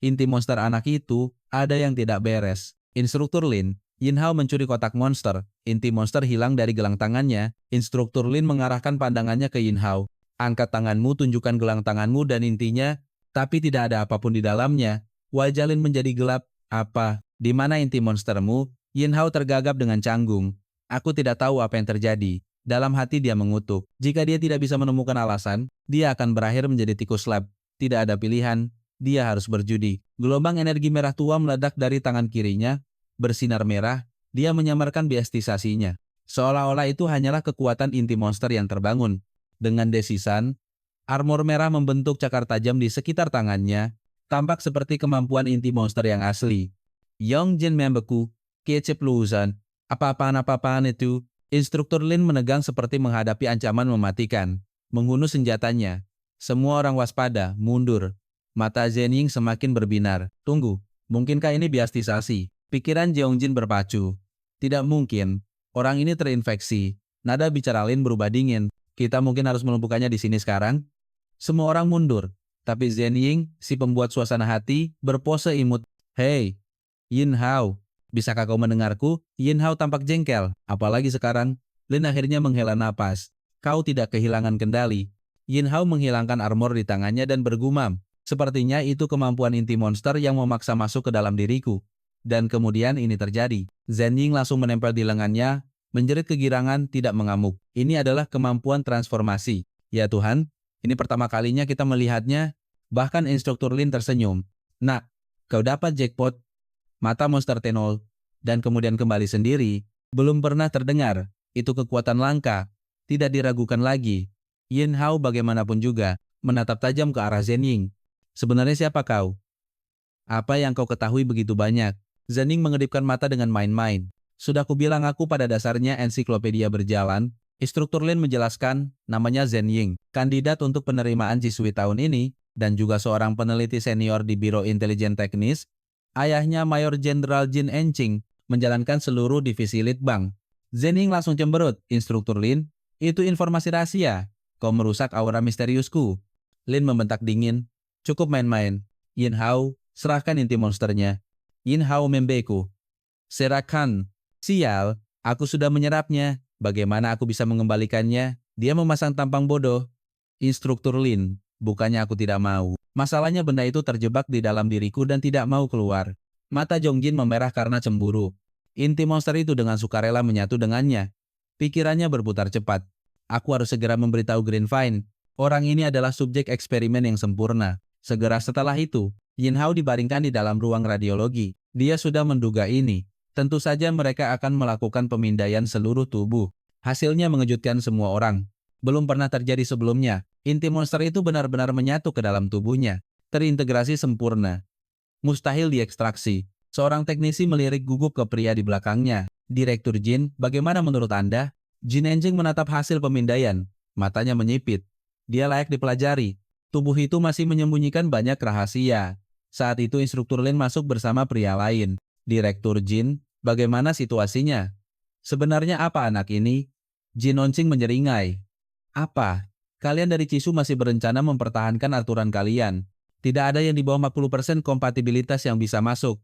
inti monster anak itu, ada yang tidak beres. Instruktur Lin, Yin Hao mencuri kotak monster. Inti monster hilang dari gelang tangannya. Instruktur Lin mengarahkan pandangannya ke Yin Hao. Angkat tanganmu, tunjukkan gelang tanganmu dan intinya, tapi tidak ada apapun di dalamnya. Wajah Lin menjadi gelap. Apa? Di mana inti monstermu? Yin Hao tergagap dengan canggung. Aku tidak tahu apa yang terjadi. Dalam hati dia mengutuk. Jika dia tidak bisa menemukan alasan, dia akan berakhir menjadi tikus lab. Tidak ada pilihan, dia harus berjudi. Gelombang energi merah tua meledak dari tangan kirinya, bersinar merah, dia menyamarkan biastisasinya. Seolah-olah itu hanyalah kekuatan inti monster yang terbangun. Dengan desisan, armor merah membentuk cakar tajam di sekitar tangannya, tampak seperti kemampuan inti monster yang asli. Yong Jin membeku, keceplosan, apa-apaan itu. Instruktur Lin menegang seperti menghadapi ancaman mematikan. Menghunus senjatanya. Semua orang waspada, mundur. Mata Zhen Ying semakin berbinar. Tunggu, mungkinkah ini biastisasi? Pikiran Jeong Jin berpacu. Tidak mungkin, orang ini terinfeksi. Nada bicara Lin berubah dingin. Kita mungkin harus melumpuhkannya di sini sekarang. Semua orang mundur. Tapi Zhen Ying, si pembuat suasana hati, berpose imut. Hei, Yin Hao, bisakah kau mendengarku? Yin Hao tampak jengkel, apalagi sekarang. Lin akhirnya menghela napas. Kau tidak kehilangan kendali. Yin Hao menghilangkan armor di tangannya dan bergumam. Sepertinya itu kemampuan inti monster yang memaksa masuk ke dalam diriku. Dan kemudian ini terjadi. Zhen Ying langsung menempel di lengannya, menjerit kegirangan, tidak mengamuk. Ini adalah kemampuan transformasi. Ya Tuhan, ini pertama kalinya kita melihatnya. Bahkan instruktur Lin tersenyum. Nak, kau dapat jackpot. Mata monster tenol, dan kemudian kembali sendiri, belum pernah terdengar. Itu kekuatan langka, tidak diragukan lagi. Yin Hao bagaimanapun juga, menatap tajam ke arah Zhen Ying. Sebenarnya siapa kau? Apa yang kau ketahui begitu banyak? Zhen Ying mengedipkan mata dengan main-main. Sudah kubilang aku pada dasarnya ensiklopedia berjalan. Instruktur Lin menjelaskan, namanya Zhen Ying, kandidat untuk penerimaan siswi tahun ini, dan juga seorang peneliti senior di Biro Intelijen Teknis. Ayahnya Mayor Jenderal Jin Enching menjalankan seluruh divisi Litbang. Zhen Ying langsung cemberut. Instruktur Lin, itu informasi rahasia. Kau merusak aura misteriusku. Lin membentak dingin. Cukup main-main. Yin Hao, serahkan inti monsternya. Yin Hao membeku. Serahkan. Sial, aku sudah menyerapnya. Bagaimana aku bisa mengembalikannya? Dia memasang tampang bodoh. Instruktur Lin, bukannya aku tidak mau. Masalahnya benda itu terjebak di dalam diriku dan tidak mau keluar. Mata Jongjin memerah karena cemburu. Inti monster itu dengan sukarela menyatu dengannya. Pikirannya berputar cepat. Aku harus segera memberitahu Greenvine. Orang ini adalah subjek eksperimen yang sempurna. Segera setelah itu, Yin Hao dibaringkan di dalam ruang radiologi. Dia sudah menduga ini. Tentu saja mereka akan melakukan pemindaian seluruh tubuh. Hasilnya mengejutkan semua orang. Belum pernah terjadi sebelumnya. Inti monster itu benar-benar menyatu ke dalam tubuhnya. Terintegrasi sempurna. Mustahil diekstraksi. Seorang teknisi melirik gugup ke pria di belakangnya. Direktur Jin, bagaimana menurut Anda? Jin Enjing menatap hasil pemindaian. Matanya menyipit. Dia layak dipelajari. Tubuh itu masih menyembunyikan banyak rahasia. Saat itu instruktur Lin masuk bersama pria lain. Direktur Jin, bagaimana situasinya? Sebenarnya apa anak ini? Jin Onqing menyeringai. Apa? Kalian dari Cisu masih berencana mempertahankan aturan kalian. Tidak ada yang di bawah 40% kompatibilitas yang bisa masuk.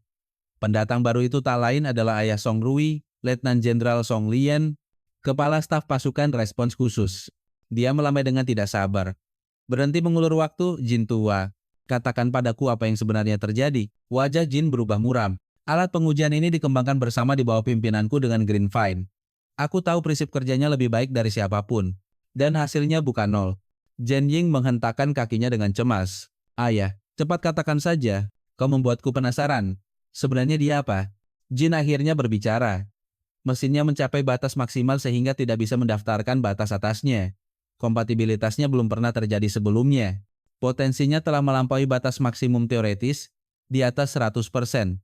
Pendatang baru itu tak lain adalah ayah Song Rui, Letnan Jenderal Song Lian, Kepala Staf Pasukan Respons Khusus. Dia melambai dengan tidak sabar. Berhenti mengulur waktu, Jin tua. Katakan padaku apa yang sebenarnya terjadi. Wajah Jin berubah muram. Alat pengujian ini dikembangkan bersama di bawah pimpinanku dengan Greenvine. Aku tahu prinsip kerjanya lebih baik dari siapapun. Dan hasilnya bukan nol. Jen Ying menghentakkan kakinya dengan cemas. Ayah, cepat katakan saja. Kau membuatku penasaran. Sebenarnya dia apa? Jin akhirnya berbicara. Mesinnya mencapai batas maksimal sehingga tidak bisa mendaftarkan batas atasnya. Kompatibilitasnya belum pernah terjadi sebelumnya. Potensinya telah melampaui batas maksimum teoretis, di atas 100%.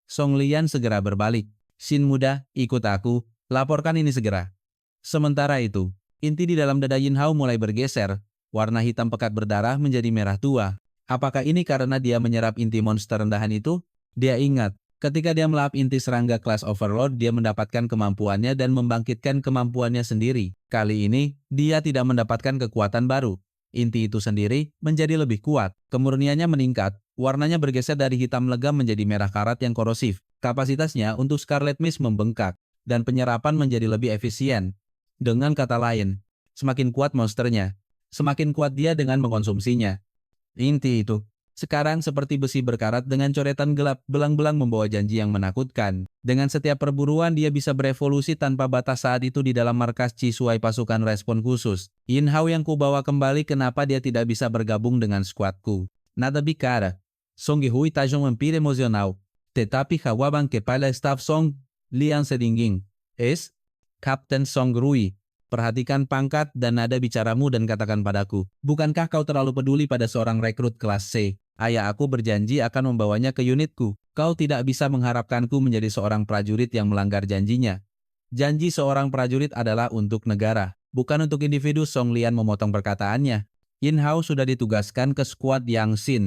Song Lian segera berbalik. Shin muda, ikut aku, laporkan ini segera. Sementara itu, inti di dalam dada Yin Hao mulai bergeser, warna hitam pekat berdarah menjadi merah tua. Apakah ini karena dia menyerap inti monster rendahan itu? Dia ingat, ketika dia melahap inti serangga kelas Overlord, dia mendapatkan kemampuannya dan membangkitkan kemampuannya sendiri. Kali ini, dia tidak mendapatkan kekuatan baru. Inti itu sendiri menjadi lebih kuat. Kemurniannya meningkat, warnanya bergeser dari hitam legam menjadi merah karat yang korosif. Kapasitasnya untuk Scarlet Mist membengkak, dan penyerapan menjadi lebih efisien. Dengan kata lain, semakin kuat monsternya, semakin kuat dia dengan mengkonsumsinya. Inti itu sekarang seperti besi berkarat dengan coretan gelap, belang-belang membawa janji yang menakutkan. Dengan setiap perburuan dia bisa berevolusi tanpa batas saat itu di dalam markas Cisuai pasukan respon khusus. Yin Hao yang kubawa kembali, kenapa dia tidak bisa bergabung dengan skuadku? Nada bicara. Song Hui Tajong Vampir Emosional. Tetapi Hawabang Kepala Staff Song Lian Sedingging. Kapten Song Rui. Perhatikan pangkat dan nada bicaramu dan katakan padaku, bukankah kau terlalu peduli pada seorang rekrut kelas C? Ayah aku berjanji akan membawanya ke unitku. Kau tidak bisa mengharapkanku menjadi seorang prajurit yang melanggar janjinya. Janji seorang prajurit adalah untuk negara, bukan untuk individu. Song Lian memotong perkataannya. Yin Hao sudah ditugaskan ke skuad Yang Xin.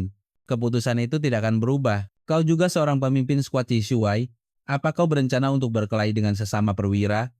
Keputusan itu tidak akan berubah. Kau juga seorang pemimpin skuad Chishuai. Apa kau berencana untuk berkelahi dengan sesama perwira?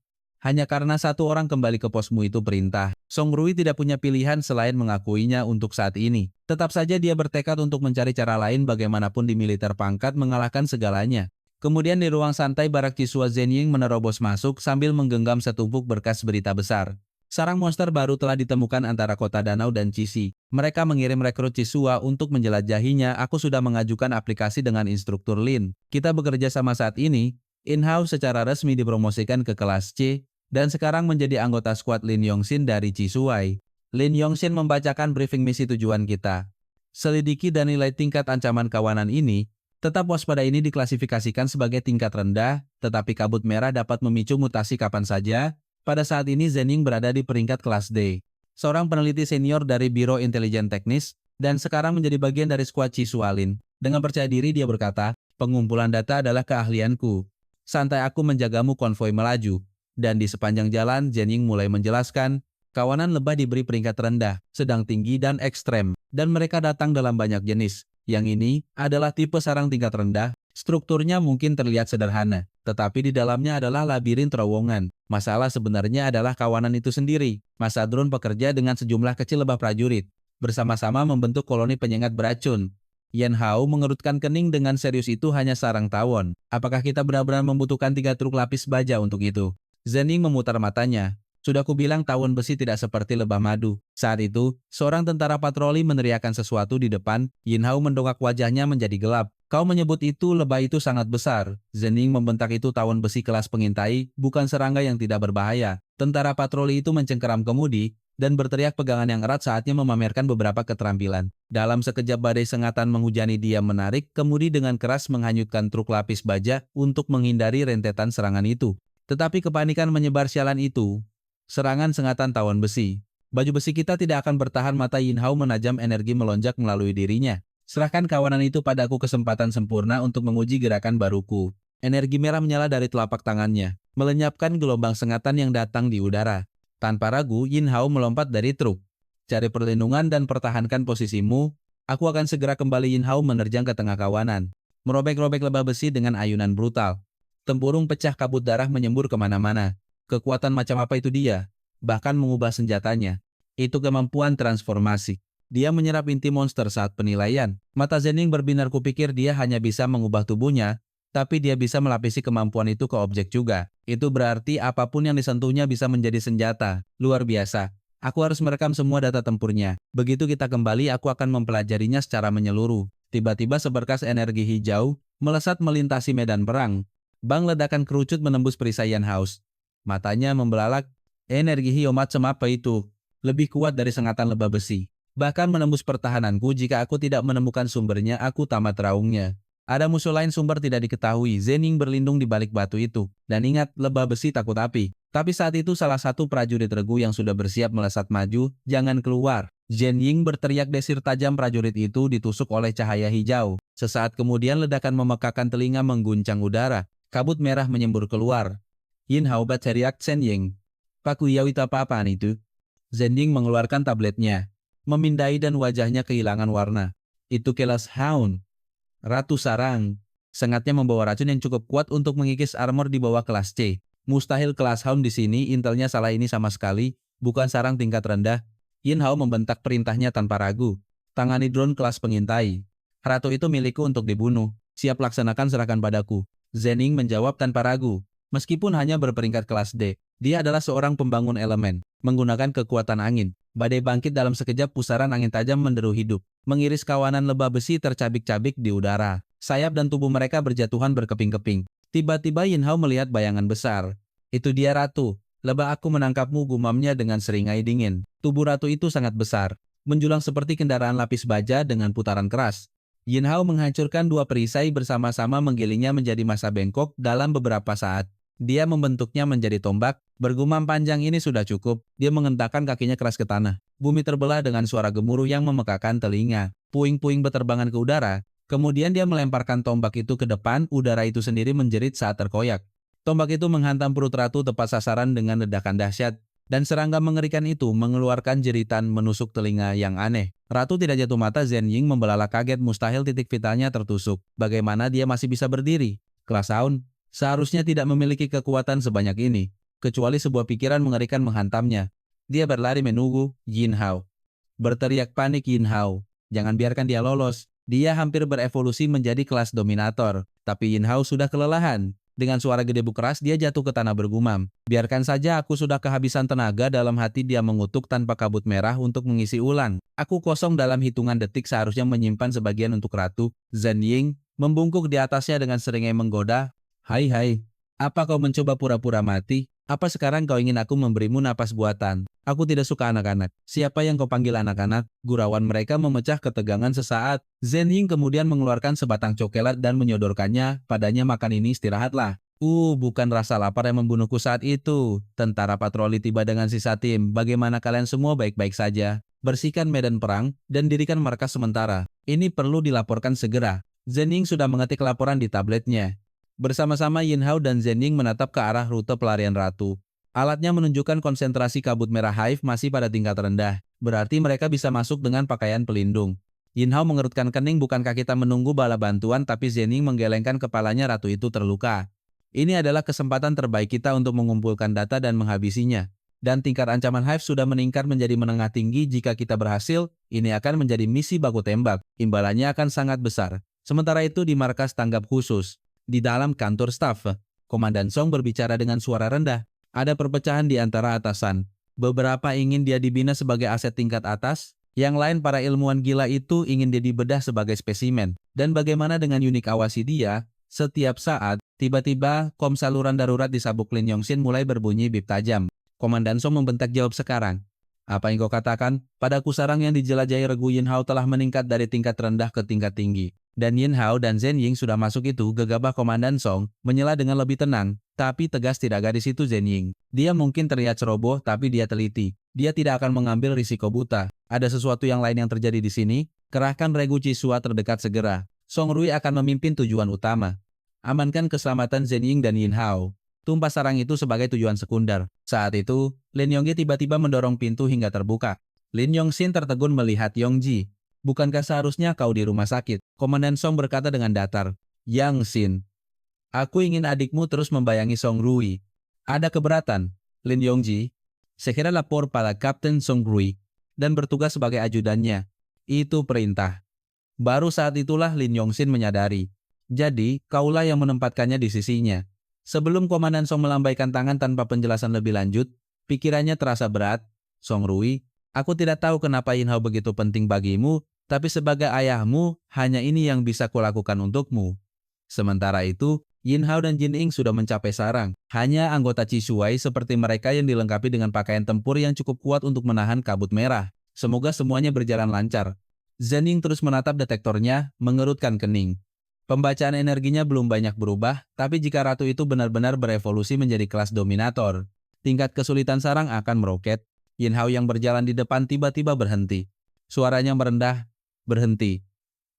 Hanya karena satu orang kembali ke posmu itu perintah. Song Rui tidak punya pilihan selain mengakuinya untuk saat ini. Tetap saja dia bertekad untuk mencari cara lain bagaimanapun di militer pangkat mengalahkan segalanya. Kemudian di ruang santai barak Cisua Zenying menerobos masuk sambil menggenggam setumpuk berkas berita besar. Sarang monster baru telah ditemukan antara kota Danau dan Cisi. Mereka mengirim rekrut Cisua untuk menjelajahinya. Aku sudah mengajukan aplikasi dengan instruktur Lin. Kita bekerja sama saat ini. In-house secara resmi dipromosikan ke kelas C. Dan sekarang menjadi anggota skuad Lin Yongxin dari Cisuai. Lin Yongxin membacakan briefing misi tujuan kita. Selidiki dan nilai tingkat ancaman kawanan ini. Tetap waspada ini diklasifikasikan sebagai tingkat rendah, tetapi kabut merah dapat memicu mutasi kapan saja. Pada saat ini Zenying berada di peringkat kelas D. Seorang peneliti senior dari Biro Intelijen Teknis, dan sekarang menjadi bagian dari skuad Cisualin. Dengan percaya diri dia berkata, pengumpulan data adalah keahlianku. Santai aku menjagamu konvoi melaju. Dan di sepanjang jalan, Zenying mulai menjelaskan, kawanan lebah diberi peringkat rendah, sedang tinggi dan ekstrem, dan mereka datang dalam banyak jenis. Yang ini adalah tipe sarang tingkat rendah. Strukturnya mungkin terlihat sederhana, tetapi di dalamnya adalah labirin terowongan. Masalah sebenarnya adalah kawanan itu sendiri. Masa drone bekerja dengan sejumlah kecil lebah prajurit. bersama-sama membentuk koloni penyengat beracun. Yan Hao mengerutkan kening dengan serius. Itu hanya sarang tawon. Apakah kita benar-benar membutuhkan 3 truk lapis baja untuk itu? Zhen Ying memutar matanya. Sudah kubilang tawon besi tidak seperti lebah madu. Saat itu, seorang tentara patroli meneriakkan sesuatu di depan. Yin Hao mendongak wajahnya menjadi gelap. Kau menyebut itu lebah itu sangat besar. Zhen Ying membentak. Itu tawon besi kelas pengintai, bukan serangga yang tidak berbahaya. Tentara patroli itu mencengkeram kemudi dan berteriak pegangan yang erat saatnya memamerkan beberapa keterampilan. Dalam sekejap badai sengatan menghujani, dia menarik kemudi dengan keras menghanyutkan truk lapis baja untuk menghindari rentetan serangan itu. Tetapi kepanikan menyebar sialan itu. Serangan sengatan tawon besi. Baju besi kita tidak akan bertahan. Mata Yin Hao menajam, energi melonjak melalui dirinya. Serahkan kawanan itu padaku, kesempatan sempurna untuk menguji gerakan baruku. Energi merah menyala dari telapak tangannya, melenyapkan gelombang sengatan yang datang di udara. Tanpa ragu, Yin Hao melompat dari truk. Cari perlindungan dan pertahankan posisimu. Aku akan segera kembali. Yin Hao menerjang ke tengah kawanan, merobek-robek lebah besi dengan ayunan brutal. Tempurung pecah, kabut darah menyembur kemana-mana. Kekuatan macam apa itu dia? Bahkan mengubah senjatanya. Itu kemampuan transformasi. Dia menyerap inti monster saat penilaian. Mata Zhen Ying berbinar. Kupikir dia hanya bisa mengubah tubuhnya, tapi dia bisa melapisi kemampuan itu ke objek juga. Itu berarti apapun yang disentuhnya bisa menjadi senjata. Luar biasa. Aku harus merekam semua data tempurnya. Begitu kita kembali, aku akan mempelajarinya secara menyeluruh. Tiba-tiba seberkas energi hijau melesat melintasi medan perang. Bang, ledakan kerucut menembus perisai Yan Hao. Matanya membelalak. Energi hijau macam apa itu? Lebih kuat dari sengatan lebah besi. Bahkan menembus pertahananku. Jika aku tidak menemukan sumbernya, aku tamat raungnya. Ada musuh lain, sumber tidak diketahui. Zhen Ying berlindung di balik batu itu. Dan ingat, lebah besi takut api. Tapi saat itu salah satu prajurit regu yang sudah bersiap melesat maju. Jangan keluar. Zhen Ying berteriak. Desir tajam prajurit itu ditusuk oleh cahaya hijau. Sesaat kemudian ledakan memekakan telinga mengguncang udara. Kabut merah menyembur keluar. Yin Hao berteriak. Zhen Ying, Pak Kuyawit, apa-apaan itu? Zhen Ying mengeluarkan tabletnya, memindai dan wajahnya kehilangan warna. Itu kelas Hound. Ratu Sarang. Sengatnya membawa racun yang cukup kuat untuk mengikis armor di bawah kelas C. Mustahil kelas Hound di sini. Intelnya salah. Ini sama sekali bukan sarang tingkat rendah. Yin Hao membentak perintahnya tanpa ragu. Tangani drone kelas pengintai. Ratu itu milikku untuk dibunuh. Siap laksanakan, serahkan padaku. Zhen Ying menjawab tanpa ragu. Meskipun hanya berperingkat kelas D, dia adalah seorang pembangun elemen. Menggunakan kekuatan angin, badai bangkit dalam sekejap. Pusaran angin tajam menderu hidup, mengiris kawanan lebah besi tercabik-cabik di udara. Sayap dan tubuh mereka berjatuhan berkeping-keping. Tiba-tiba Yin Hao melihat bayangan besar. Itu dia, Ratu. Lebah, aku menangkapmu, gumamnya dengan seringai dingin. Tubuh ratu itu sangat besar, menjulang seperti kendaraan lapis baja dengan putaran keras. Yin Hao menghancurkan 2 perisai bersama-sama, menggilingnya menjadi massa bengkok dalam beberapa saat. Dia membentuknya menjadi tombak, bergumam panjang, ini sudah cukup. Dia mengentakkan kakinya keras ke tanah. Bumi terbelah dengan suara gemuruh yang memekakan telinga. Puing-puing berterbangan ke udara. Kemudian dia melemparkan tombak itu ke depan. Udara itu sendiri menjerit saat terkoyak. Tombak itu menghantam perut ratu tepat sasaran dengan ledakan dahsyat. Dan serangga mengerikan itu mengeluarkan jeritan menusuk telinga yang aneh. Ratu tidak jatuh. Mata Zhen Ying membelalak kaget. Mustahil, titik vitalnya tertusuk. Bagaimana dia masih bisa berdiri? Kelas Hound seharusnya tidak memiliki kekuatan sebanyak ini, kecuali sebuah pikiran mengerikan menghantamnya. Dia berlari menunggu. Yin Hao berteriak panik. Yin Hao, jangan biarkan dia lolos. Dia hampir berevolusi menjadi kelas dominator, tapi Yin Hao sudah kelelahan. Dengan suara gede keras dia jatuh ke tanah bergumam. Biarkan saja, aku sudah kehabisan tenaga. Dalam hati dia mengutuk tanpa kabut merah untuk mengisi ulang. Aku kosong. Dalam hitungan detik seharusnya menyimpan sebagian untuk ratu. Zhen Ying membungkuk di atasnya dengan seringai menggoda. Hai, apa kau mencoba pura-pura mati? Apa sekarang kau ingin aku memberimu napas buatan? Aku tidak suka anak-anak. Siapa yang kau panggil anak-anak? Gurauan mereka memecah ketegangan sesaat. Zhen Ying kemudian mengeluarkan sebatang cokelat dan menyodorkannya padanya. Makan ini, istirahatlah. Bukan rasa lapar yang membunuhku saat itu. Tentara patroli tiba dengan sisa tim. Bagaimana kalian semua, baik-baik saja? Bersihkan medan perang dan dirikan markas sementara. Ini perlu dilaporkan segera. Zhen Ying sudah mengetik laporan di tabletnya. Bersama-sama Yin Hao dan Zhen Ying menatap ke arah rute pelarian ratu. Alatnya menunjukkan konsentrasi kabut merah Hive masih pada tingkat rendah. Berarti mereka bisa masuk dengan pakaian pelindung. Yin Hao mengerutkan kening. Bukankah kita menunggu bala bantuan? Tapi Zhen Ying menggelengkan kepalanya. Ratu itu terluka. Ini adalah kesempatan terbaik kita untuk mengumpulkan data dan menghabisinya. Dan tingkat ancaman Hive sudah meningkat menjadi menengah tinggi. Jika kita berhasil, ini akan menjadi misi baku tembak. Imbalannya akan sangat besar. Sementara itu di markas tanggap khusus, di dalam kantor staf, Komandan Song berbicara dengan suara rendah. Ada perpecahan di antara atasan. Beberapa ingin dia dibina sebagai aset tingkat atas, yang lain para ilmuwan gila itu ingin dia dibedah sebagai spesimen. Dan bagaimana dengan Unik awasi dia? Setiap saat, tiba-tiba kom saluran darurat di sabuk Lin Yongxin mulai berbunyi bip tajam. Komandan Song membentak jawab sekarang. Apa yang kau katakan? Padaku sarang yang dijelajahi regu Yin Hao telah meningkat dari tingkat rendah ke tingkat tinggi. Dan Yin Hao dan Zhen Ying sudah masuk itu, gegabah Komandan Song, menyela dengan lebih tenang, tapi tegas tidak gadis itu Zhen Ying. Dia mungkin terlihat ceroboh, tapi dia teliti. Dia tidak akan mengambil risiko buta. Ada sesuatu yang lain yang terjadi di sini? Kerahkan regu Cisua terdekat segera. Song Rui akan memimpin tujuan utama. Amankan keselamatan Zhen Ying dan Yin Hao. Tumpah sarang itu sebagai tujuan sekunder. Saat itu, Lin Yongji tiba-tiba mendorong pintu hingga terbuka. Lin Yongxin tertegun melihat Yongji. Bukankah seharusnya kau di rumah sakit? Komandan Song berkata dengan datar. Yongxin, aku ingin adikmu terus membayangi Song Rui. Ada keberatan, Lin Yongji? Segera lapor pada Kapten Song Rui dan bertugas sebagai ajudannya. Itu perintah. Baru saat itulah Lin Yongxin menyadari. Jadi, kaulah yang menempatkannya di sisinya. Sebelum Komandan Song melambaikan tangan tanpa penjelasan lebih lanjut, pikirannya terasa berat. Song Rui, aku tidak tahu kenapa Yin Hao begitu penting bagimu, tapi sebagai ayahmu, hanya ini yang bisa kulakukan untukmu. Sementara itu, Yin Hao dan Jin Ying sudah mencapai sarang. Hanya anggota Cishuai seperti mereka yang dilengkapi dengan pakaian tempur yang cukup kuat untuk menahan kabut merah. Semoga semuanya berjalan lancar. Zhen Ying terus menatap detektornya, mengerutkan kening. Pembacaan energinya belum banyak berubah, tapi jika ratu itu benar-benar berevolusi menjadi kelas dominator, tingkat kesulitan sarang akan meroket. Yin Hao yang berjalan di depan tiba-tiba berhenti. Suaranya merendah, berhenti.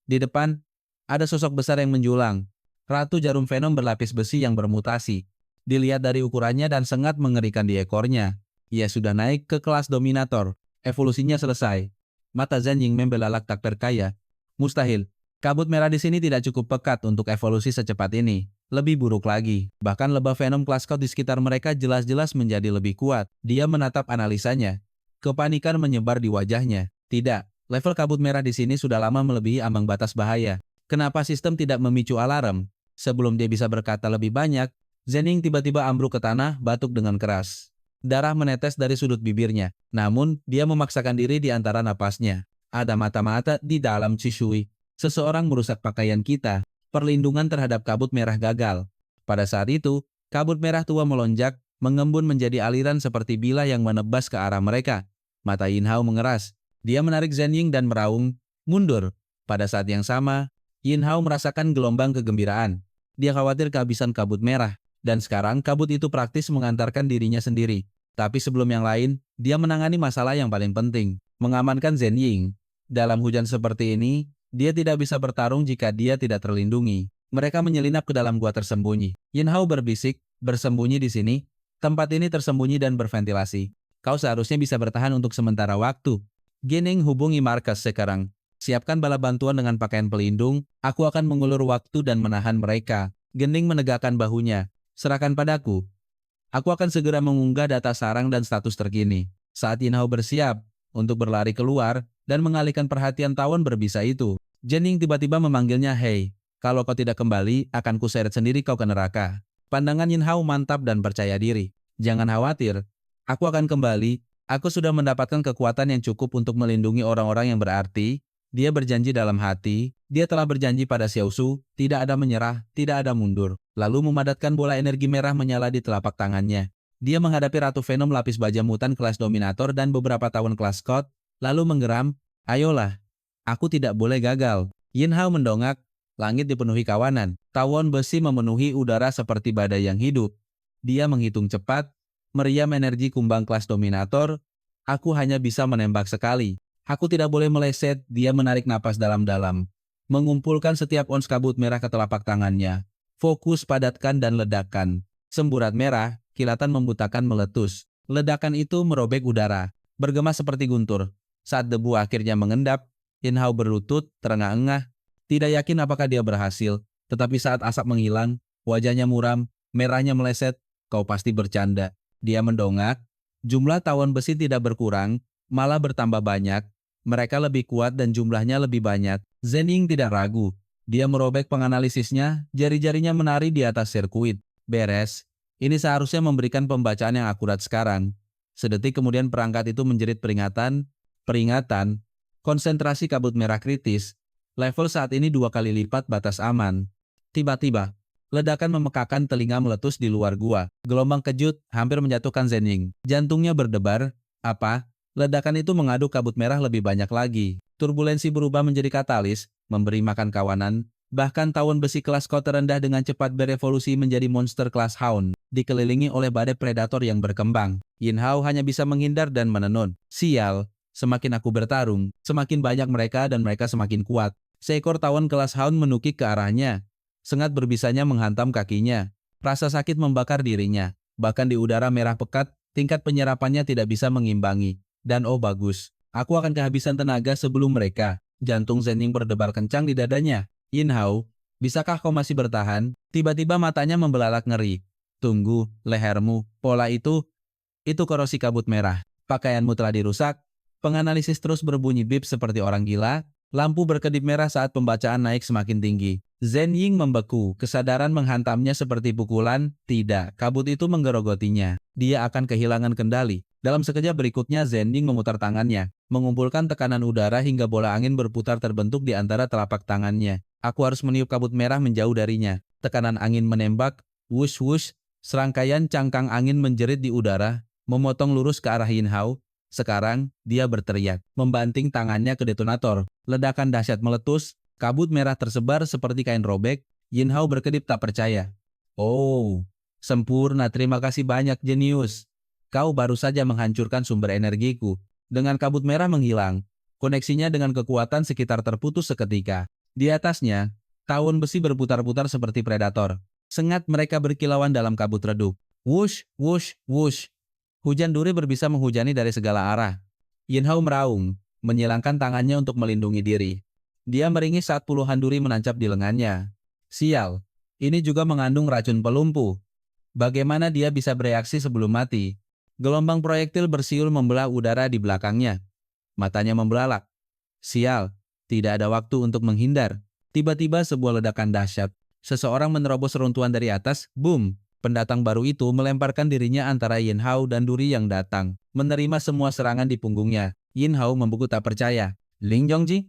Di depan, ada sosok besar yang menjulang. Ratu Jarum Venom berlapis besi yang bermutasi. Dilihat dari ukurannya dan sengat mengerikan di ekornya. Ia sudah naik ke kelas dominator. Evolusinya selesai. Mata Zhen Ying membelalak tak perkaya. Mustahil. Kabut merah di sini tidak cukup pekat untuk evolusi secepat ini. Lebih buruk lagi. Bahkan lebah Venom kelas Scout di sekitar mereka jelas-jelas menjadi lebih kuat. Dia menatap analisanya. Kepanikan menyebar di wajahnya. Tidak. Level kabut merah di sini sudah lama melebihi ambang batas bahaya. Kenapa sistem tidak memicu alarm? Sebelum dia bisa berkata lebih banyak, Zhen Ying tiba-tiba ambruk ke tanah, batuk dengan keras. Darah menetes dari sudut bibirnya. Namun, dia memaksakan diri di antara napasnya. Ada mata-mata di dalam Cishui. Seseorang merusak pakaian kita. Perlindungan terhadap kabut merah gagal. Pada saat itu, kabut merah tua melonjak, mengembun menjadi aliran seperti bila yang menebas ke arah mereka. Mata Yin Hao mengeras. Dia menarik Zhen Ying dan meraung, mundur. Pada saat yang sama, Yin Hao merasakan gelombang kegembiraan. Dia khawatir kehabisan kabut merah. Dan sekarang kabut itu praktis mengantarkan dirinya sendiri. Tapi sebelum yang lain, dia menangani masalah yang paling penting. Mengamankan Zhen Ying. Dalam hujan seperti ini, dia tidak bisa bertarung jika dia tidak terlindungi. Mereka menyelinap ke dalam gua tersembunyi. Yin Hao berbisik, bersembunyi di sini. Tempat ini tersembunyi dan berventilasi. Kau seharusnya bisa bertahan untuk sementara waktu. Gining hubungi markas sekarang. Siapkan bala bantuan dengan pakaian pelindung. Aku akan mengulur waktu dan menahan mereka. Gening menegakkan bahunya. Serahkan padaku. Aku akan segera mengunggah data sarang dan status terkini. Saat Yin Hao bersiap untuk berlari keluar dan mengalihkan perhatian tawon berbisa itu, Zhen Ying tiba-tiba memanggilnya, "Hei, kalau kau tidak kembali, akan kuseret sendiri kau ke neraka." Pandangan Yin Hao mantap dan percaya diri. Jangan khawatir, aku akan kembali. Aku sudah mendapatkan kekuatan yang cukup untuk melindungi orang-orang yang berarti. Dia berjanji dalam hati. Dia telah berjanji pada Xiao Su, tidak ada menyerah, tidak ada mundur. Lalu memadatkan bola energi merah menyala di telapak tangannya. Dia menghadapi Ratu Venom lapis baja mutan kelas dominator dan beberapa tawon kelas Scout, lalu menggeram, "Ayolah, aku tidak boleh gagal." Yin Hao mendongak, langit dipenuhi kawanan. Tawon besi memenuhi udara seperti badai yang hidup. Dia menghitung cepat, meriam energi kumbang kelas dominator. Aku hanya bisa menembak sekali. Aku tidak boleh meleset. Dia menarik napas dalam-dalam. Mengumpulkan setiap ons kabut merah ke telapak tangannya. Fokus, padatkan, dan ledakan. Semburat merah, kilatan membutakan meletus. Ledakan itu merobek udara, bergema seperti guntur. Saat debu akhirnya mengendap, Yin Hao berlutut, terengah-engah. Tidak yakin apakah dia berhasil, tetapi saat asap menghilang, wajahnya muram, merahnya meleset. "Kau pasti bercanda." Dia mendongak. Jumlah tawon besi tidak berkurang, malah bertambah banyak. Mereka lebih kuat dan jumlahnya lebih banyak. Zhen Ying tidak ragu. Dia merobek penganalisisnya, jari-jarinya menari di atas sirkuit. Beres. Ini seharusnya memberikan pembacaan yang akurat sekarang. Sedetik kemudian perangkat itu menjerit peringatan. Peringatan. Konsentrasi kabut merah kritis. Level saat ini 2 kali lipat batas aman. Tiba-tiba, ledakan memekakan telinga meletus di luar gua. Gelombang kejut hampir menjatuhkan Zhen Ying. Jantungnya berdebar. Apa? Ledakan itu mengaduk kabut merah lebih banyak lagi. Turbulensi berubah menjadi katalis, memberi makan kawanan. Bahkan tawon besi kelas kau terendah dengan cepat berevolusi menjadi monster kelas Hound, dikelilingi oleh badai predator yang berkembang. Yin Hao hanya bisa menghindar dan menenun. Sial, semakin aku bertarung, semakin banyak mereka dan mereka semakin kuat. Seekor tawon kelas Hound menukik ke arahnya. Sengat berbisanya menghantam kakinya. Rasa sakit membakar dirinya. Bahkan di udara merah pekat, tingkat penyerapannya tidak bisa mengimbangi. Dan oh bagus, aku akan kehabisan tenaga sebelum mereka. Jantung Zhen Ying berdebar kencang di dadanya. Yin Hao, bisakah kau masih bertahan? Tiba-tiba matanya membelalak ngeri. Tunggu, lehermu, pola itu korosi kabut merah. Pakaianmu telah dirusak. Penganalisis terus berbunyi bip seperti orang gila. Lampu berkedip merah saat pembacaan naik semakin tinggi. Zhen Ying membeku, kesadaran menghantamnya seperti pukulan. Tidak, kabut itu menggerogotinya. Dia akan kehilangan kendali. Dalam sekejap berikutnya Zhen Ying memutar tangannya, mengumpulkan tekanan udara hingga bola angin berputar terbentuk di antara telapak tangannya. Aku harus meniup kabut merah menjauh darinya. Tekanan angin menembak, wush-wush, serangkaian cangkang angin menjerit di udara, memotong lurus ke arah Yin Hao. Sekarang, dia berteriak, membanting tangannya ke detonator. Ledakan dahsyat meletus, kabut merah tersebar seperti kain robek. Yin Hao berkedip tak percaya. Oh, sempurna, terima kasih banyak jenius. Kau baru saja menghancurkan sumber energiku. Dengan kabut merah menghilang, koneksinya dengan kekuatan sekitar terputus seketika. Di atasnya, tawon besi berputar-putar seperti predator. Sengat mereka berkilauan dalam kabut redup. Wush, wush, wush. Hujan duri berbisa menghujani dari segala arah. Yin Hao meraung, menyilangkan tangannya untuk melindungi diri. Dia meringis saat puluhan duri menancap di lengannya. Sial, ini juga mengandung racun pelumpuh. Bagaimana dia bisa bereaksi sebelum mati? Gelombang proyektil bersiul membelah udara di belakangnya. Matanya membelalak. Sial, tidak ada waktu untuk menghindar. Tiba-tiba sebuah ledakan dahsyat. Seseorang menerobos reruntuhan dari atas, boom. Pendatang baru itu melemparkan dirinya antara Yin Hao dan duri yang datang, menerima semua serangan di punggungnya. Yin Hao membeku tak percaya. Ling Zhongji?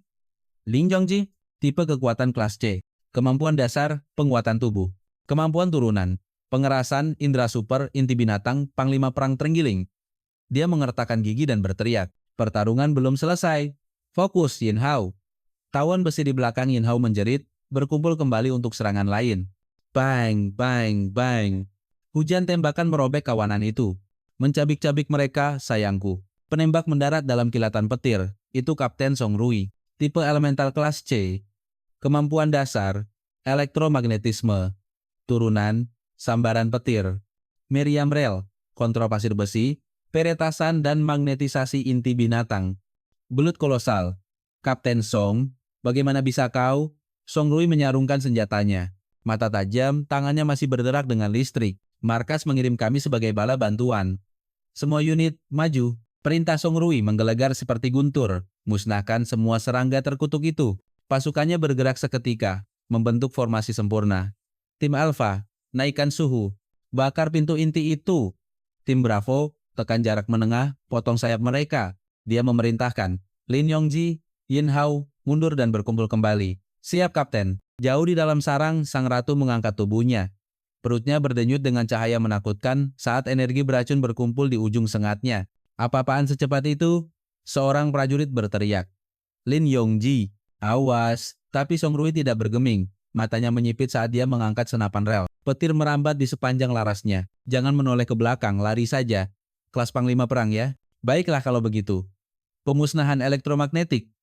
Ling Zhongji? Tipe kekuatan kelas C. Kemampuan dasar, penguatan tubuh. Kemampuan turunan, pengerasan, indera super, inti binatang, panglima perang terenggiling. Dia mengertakkan gigi dan berteriak. Pertarungan belum selesai. Fokus, Yin Hao. Tawon besi di belakang Yin Hao menjerit, berkumpul kembali untuk serangan lain. Bang, bang, bang. Hujan tembakan merobek kawanan itu. Mencabik-cabik mereka, sayangku. Penembak mendarat dalam kilatan petir. Itu Kapten Song Rui. Tipe elemental kelas C. Kemampuan dasar, elektromagnetisme. Turunan, sambaran petir. Meriam rel, kontrol pasir besi, peretasan dan magnetisasi inti binatang. Belut kolosal. Kapten Song, bagaimana bisa kau? Song Rui menyarungkan senjatanya. Mata tajam, tangannya masih berderak dengan listrik. Markas mengirim kami sebagai bala bantuan. Semua unit, maju. Perintah Song Rui menggelegar seperti guntur. Musnahkan semua serangga terkutuk itu. Pasukannya bergerak seketika, membentuk formasi sempurna. Tim Alpha, naikkan suhu. Bakar pintu inti itu. Tim Bravo, tekan jarak menengah, potong sayap mereka. Dia memerintahkan. Lin Yongji, Yin Hao, mundur dan berkumpul kembali. Siap, Kapten. Jauh di dalam sarang, sang ratu mengangkat tubuhnya. Perutnya berdenyut dengan cahaya menakutkan saat energi beracun berkumpul di ujung sengatnya. Apa-apaan secepat itu? Seorang prajurit berteriak. Lin Yongji, awas. Tapi Song Rui tidak bergeming. Matanya menyipit saat dia mengangkat senapan rel. Petir merambat di sepanjang larasnya. Jangan menoleh ke belakang, lari saja. Kelas panglima perang ya. Baiklah kalau begitu. Pemusnahan elektromagnetik.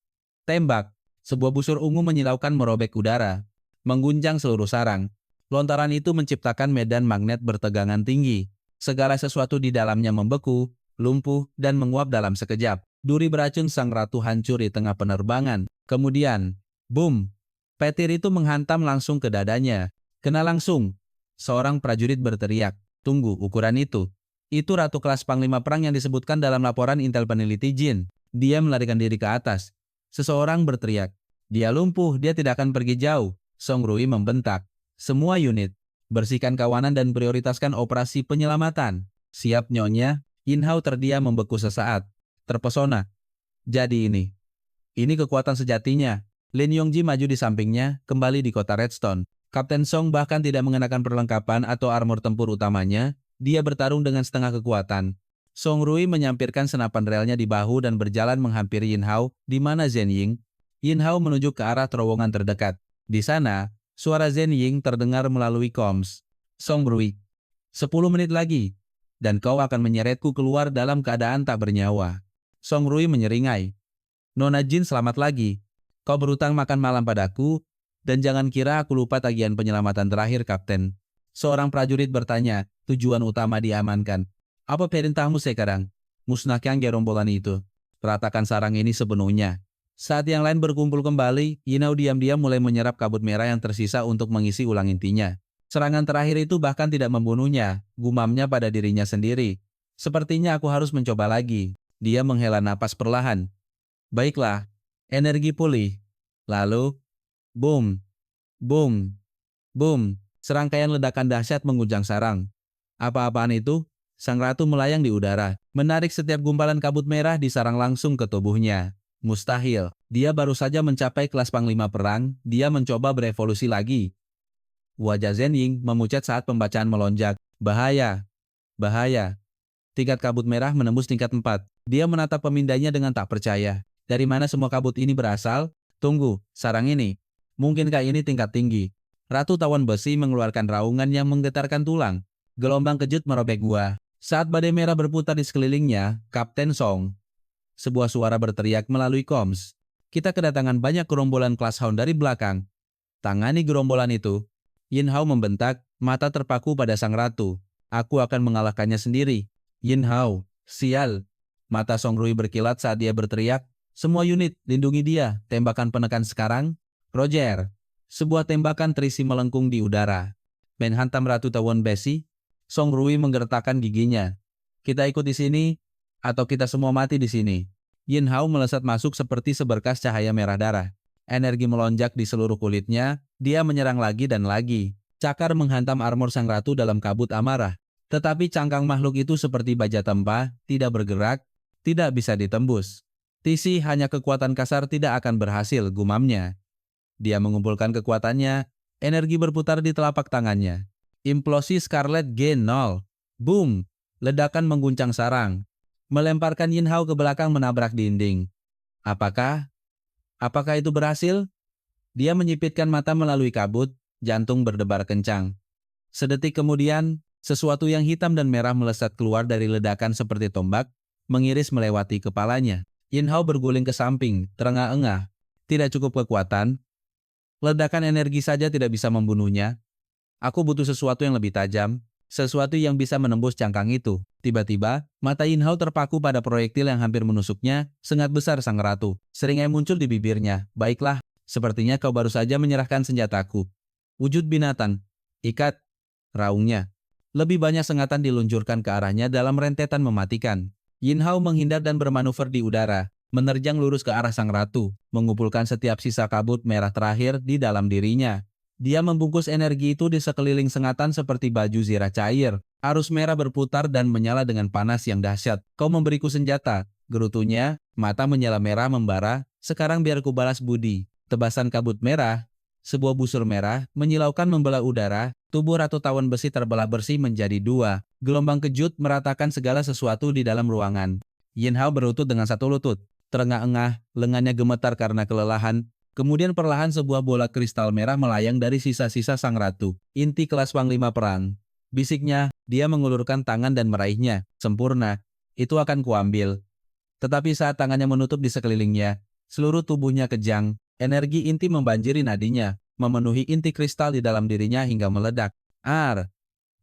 Tembak. Sebuah busur ungu menyilaukan merobek udara, mengguncang seluruh sarang. Lontaran itu menciptakan medan magnet bertegangan tinggi. Segala sesuatu di dalamnya membeku, lumpuh, dan menguap dalam sekejap. Duri beracun sang ratu hancur di tengah penerbangan. Kemudian, boom! Petir itu menghantam langsung ke dadanya. Kena langsung. Seorang prajurit berteriak. Tunggu, ukuran itu. Itu ratu kelas panglima perang yang disebutkan dalam laporan intel peneliti Jin. Dia melarikan diri ke atas. Seseorang berteriak. Dia lumpuh, dia tidak akan pergi jauh. Song Rui membentak. Semua unit, bersihkan kawanan dan prioritaskan operasi penyelamatan. Siap nyonya. Yin Hao terdiam membeku sesaat. Terpesona. Jadi ini kekuatan sejatinya. Lin Yongji maju di sampingnya, kembali di kota Redstone. Kapten Song bahkan tidak mengenakan perlengkapan atau armor tempur utamanya. Dia bertarung dengan setengah kekuatan. Song Rui menyampirkan senapan relnya di bahu dan berjalan menghampiri Yin Hao, di mana Zhen Ying. Yin Hao menuju ke arah terowongan terdekat. Di sana, suara Zhen Ying terdengar melalui comms. Song Rui, 10 menit lagi, dan kau akan menyeretku keluar dalam keadaan tak bernyawa. Song Rui menyeringai. Nona Jin selamat lagi. Kau berutang makan malam padaku, dan jangan kira aku lupa tagihan penyelamatan terakhir, Kapten. Seorang prajurit bertanya, tujuan utama diamankan. Apa perintahmu sekarang? Musnahkan gerombolan itu. Ratakan sarang ini sepenuhnya. Saat yang lain berkumpul kembali, Yin Hao diam-diam mulai menyerap kabut merah yang tersisa untuk mengisi ulang intinya. Serangan terakhir itu bahkan tidak membunuhnya, gumamnya pada dirinya sendiri. Sepertinya aku harus mencoba lagi. Dia menghela napas perlahan. Baiklah, energi pulih. Lalu, boom, boom, boom. Serangkaian ledakan dahsyat mengguncang sarang. Apa-apaan itu? Sang ratu melayang di udara, menarik setiap gumpalan kabut merah di sarang langsung ke tubuhnya. Mustahil, dia baru saja mencapai kelas panglima perang, dia mencoba berevolusi lagi. Wajah Zhen Ying memucat saat pembacaan melonjak. Bahaya, bahaya. Tingkat kabut merah menembus tingkat 4. Dia menatap pemindainya dengan tak percaya. Dari mana semua kabut ini berasal? Tunggu, sarang ini. Mungkinkah ini tingkat tinggi? Ratu Tawon Besi mengeluarkan raungan yang menggetarkan tulang. Gelombang kejut merobek gua. Saat badai merah berputar di sekelilingnya, Kapten Song. Sebuah suara berteriak melalui comms. Kita kedatangan banyak gerombolan kelas Hound dari belakang. Tangani gerombolan itu. Yin Hao membentak, mata terpaku pada sang ratu. Aku akan mengalahkannya sendiri. Yin Hao, sial. Mata Song Rui berkilat saat dia berteriak. Semua unit, lindungi dia. Tembakan penekan sekarang. Roger. Sebuah tembakan terisi melengkung di udara. Menghantam Ratu Tawon Besi. Song Rui menggertakkan giginya. Kita ikut di sini, atau kita semua mati di sini. Yin Hao melesat masuk seperti seberkas cahaya merah darah. Energi melonjak di seluruh kulitnya, dia menyerang lagi dan lagi. Cakar menghantam armor sang ratu dalam kabut amarah. Tetapi cangkang makhluk itu seperti baja tempa, tidak bergerak, tidak bisa ditembus. Tisi hanya kekuatan kasar tidak akan berhasil, gumamnya. Dia mengumpulkan kekuatannya, energi berputar di telapak tangannya. Implosi Scarlet Gen 0. Boom! Ledakan mengguncang sarang. Melemparkan Yin Hao ke belakang menabrak dinding. Apakah itu berhasil? Dia menyipitkan mata melalui kabut, jantung berdebar kencang. Sedetik kemudian, sesuatu yang hitam dan merah melesat keluar dari ledakan seperti tombak, mengiris melewati kepalanya. Yin Hao berguling ke samping, terengah-engah. Tidak cukup kekuatan. Ledakan energi saja tidak bisa membunuhnya. Aku butuh sesuatu yang lebih tajam, sesuatu yang bisa menembus cangkang itu. Tiba-tiba, mata Yin Hao terpaku pada proyektil yang hampir menusuknya, sengat besar sang ratu. Seringai muncul di bibirnya. Baiklah, sepertinya kau baru saja menyerahkan senjataku. Wujud binatang. Ikat. Raungnya. Lebih banyak sengatan diluncurkan ke arahnya dalam rentetan mematikan. Yin Hao menghindar dan bermanuver di udara, menerjang lurus ke arah sang ratu, mengumpulkan setiap sisa kabut merah terakhir di dalam dirinya. Dia membungkus energi itu di sekeliling sengatan seperti baju zirah cair. Arus merah berputar dan menyala dengan panas yang dahsyat. Kau memberiku senjata, gerutunya, mata menyala merah membara. Sekarang biar ku balas budi. Tebasan kabut merah, sebuah busur merah, menyilaukan membelah udara. Tubuh Ratu Tawon Besi terbelah bersih menjadi dua. Gelombang kejut meratakan segala sesuatu di dalam ruangan. Yin Hao berlutut dengan satu lutut. Terengah-engah, lengannya gemetar karena kelelahan. Kemudian perlahan sebuah bola kristal merah melayang dari sisa-sisa sang ratu. Inti kelas panglima perang. Bisiknya, dia mengulurkan tangan dan meraihnya. Sempurna. Itu akan kuambil. Tetapi saat tangannya menutup di sekelilingnya, seluruh tubuhnya kejang. Energi inti membanjiri nadinya, memenuhi inti kristal di dalam dirinya hingga meledak. Ar!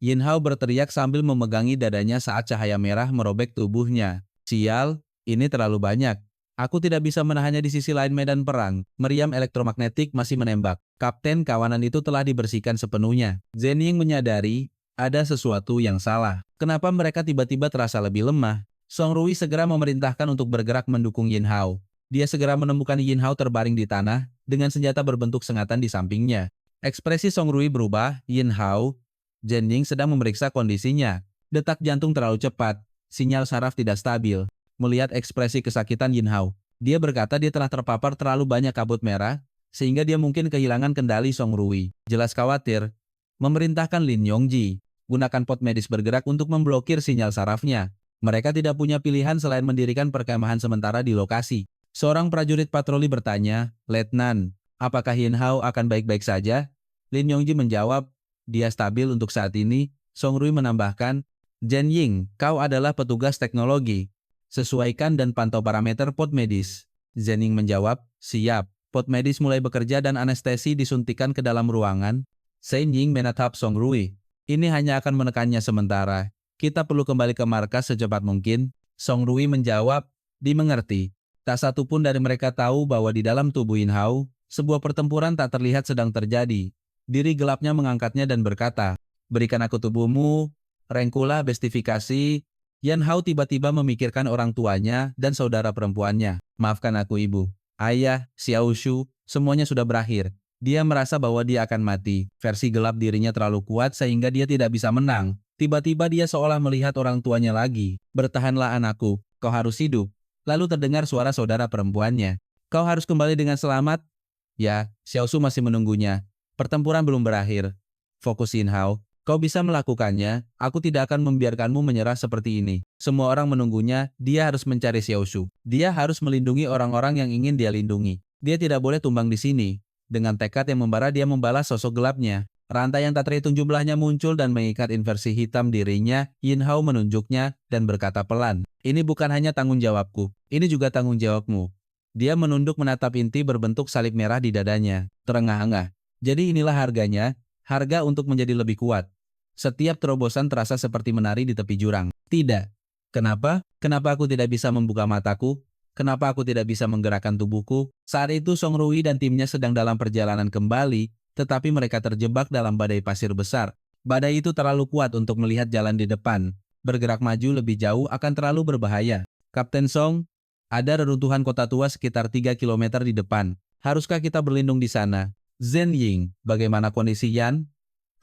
Yin Hao berteriak sambil memegangi dadanya saat cahaya merah merobek tubuhnya. Sial, ini terlalu banyak. Aku tidak bisa menahannya di sisi lain medan perang. Meriam elektromagnetik masih menembak. Kapten, kawanan itu telah dibersihkan sepenuhnya. Zhen Ying menyadari, Ada sesuatu yang salah. Kenapa mereka tiba-tiba terasa lebih lemah? Song Rui segera memerintahkan untuk bergerak mendukung Yin Hao. Dia segera menemukan Yin Hao terbaring di tanah dengan senjata berbentuk sengatan di sampingnya. Ekspresi Song Rui berubah. Yin Hao, Zhen Ying sedang memeriksa kondisinya. Detak jantung terlalu cepat. Sinyal saraf tidak stabil. Melihat ekspresi kesakitan Yin Hao, dia berkata dia telah terpapar terlalu banyak kabut merah, sehingga dia mungkin kehilangan kendali. Song Rui jelas khawatir. Memerintahkan Lin Yongji, gunakan pot medis bergerak untuk memblokir sinyal sarafnya. Mereka tidak punya pilihan selain mendirikan perkemahan sementara di lokasi. Seorang prajurit patroli bertanya, "Letnan, apakah Yin Hao akan baik-baik saja?" Lin Yongji menjawab, "Dia stabil untuk saat ini." Song Rui menambahkan, "Zhen Ying, kau adalah petugas teknologi. Sesuaikan dan pantau parameter pot medis." Zhen Ying menjawab, "Siap." Pot medis mulai bekerja dan anestesi disuntikan ke dalam ruangan. Zhen Ying menatap Song Rui. "Ini hanya akan menekannya sementara. Kita perlu kembali ke markas secepat mungkin." Song Rui menjawab, "Dimengerti." Tak satu pun dari mereka tahu bahwa di dalam tubuh Yin Hao, sebuah pertempuran tak terlihat sedang terjadi. Diri gelapnya mengangkatnya dan berkata, "Berikan aku tubuhmu, Rengkula bestifikasi." Yan Hao tiba-tiba memikirkan orang tuanya dan saudara perempuannya. "Maafkan aku ibu. Ayah, Xiao Shu, semuanya sudah berakhir." Dia merasa bahwa dia akan mati. Versi gelap dirinya terlalu kuat sehingga dia tidak bisa menang. Tiba-tiba dia seolah melihat orang tuanya lagi. "Bertahanlah anakku, kau harus hidup." Lalu terdengar suara saudara perempuannya. "Kau harus kembali dengan selamat." "Ya, Xiao Su masih menunggunya. Pertempuran belum berakhir." "Fokus Yin Hao, kau bisa melakukannya. Aku tidak akan membiarkanmu menyerah seperti ini." Semua orang menunggunya, dia harus mencari Xiao Su. Dia harus melindungi orang-orang yang ingin dia lindungi. Dia tidak boleh tumbang di sini. Dengan tekad yang membara dia membalas sosok gelapnya. Rantai yang tak terhitung jumlahnya muncul dan mengikat inversi hitam dirinya. Yin Hao menunjuknya dan berkata pelan, "Ini bukan hanya tanggung jawabku, ini juga tanggung jawabmu." Dia menunduk menatap inti berbentuk salib merah di dadanya, terengah-engah. "Jadi inilah harganya, harga untuk menjadi lebih kuat." Setiap terobosan terasa seperti menari di tepi jurang. "Tidak. Kenapa? Kenapa aku tidak bisa membuka mataku? Kenapa aku tidak bisa menggerakkan tubuhku?" Saat itu Song Rui dan timnya sedang dalam perjalanan kembali, tetapi mereka terjebak dalam badai pasir besar. Badai itu terlalu kuat untuk melihat jalan di depan. Bergerak maju lebih jauh akan terlalu berbahaya. "Kapten Song, ada reruntuhan kota tua sekitar 3 kilometer di depan. Haruskah kita berlindung di sana?" "Zhen Ying, bagaimana kondisi Yan?"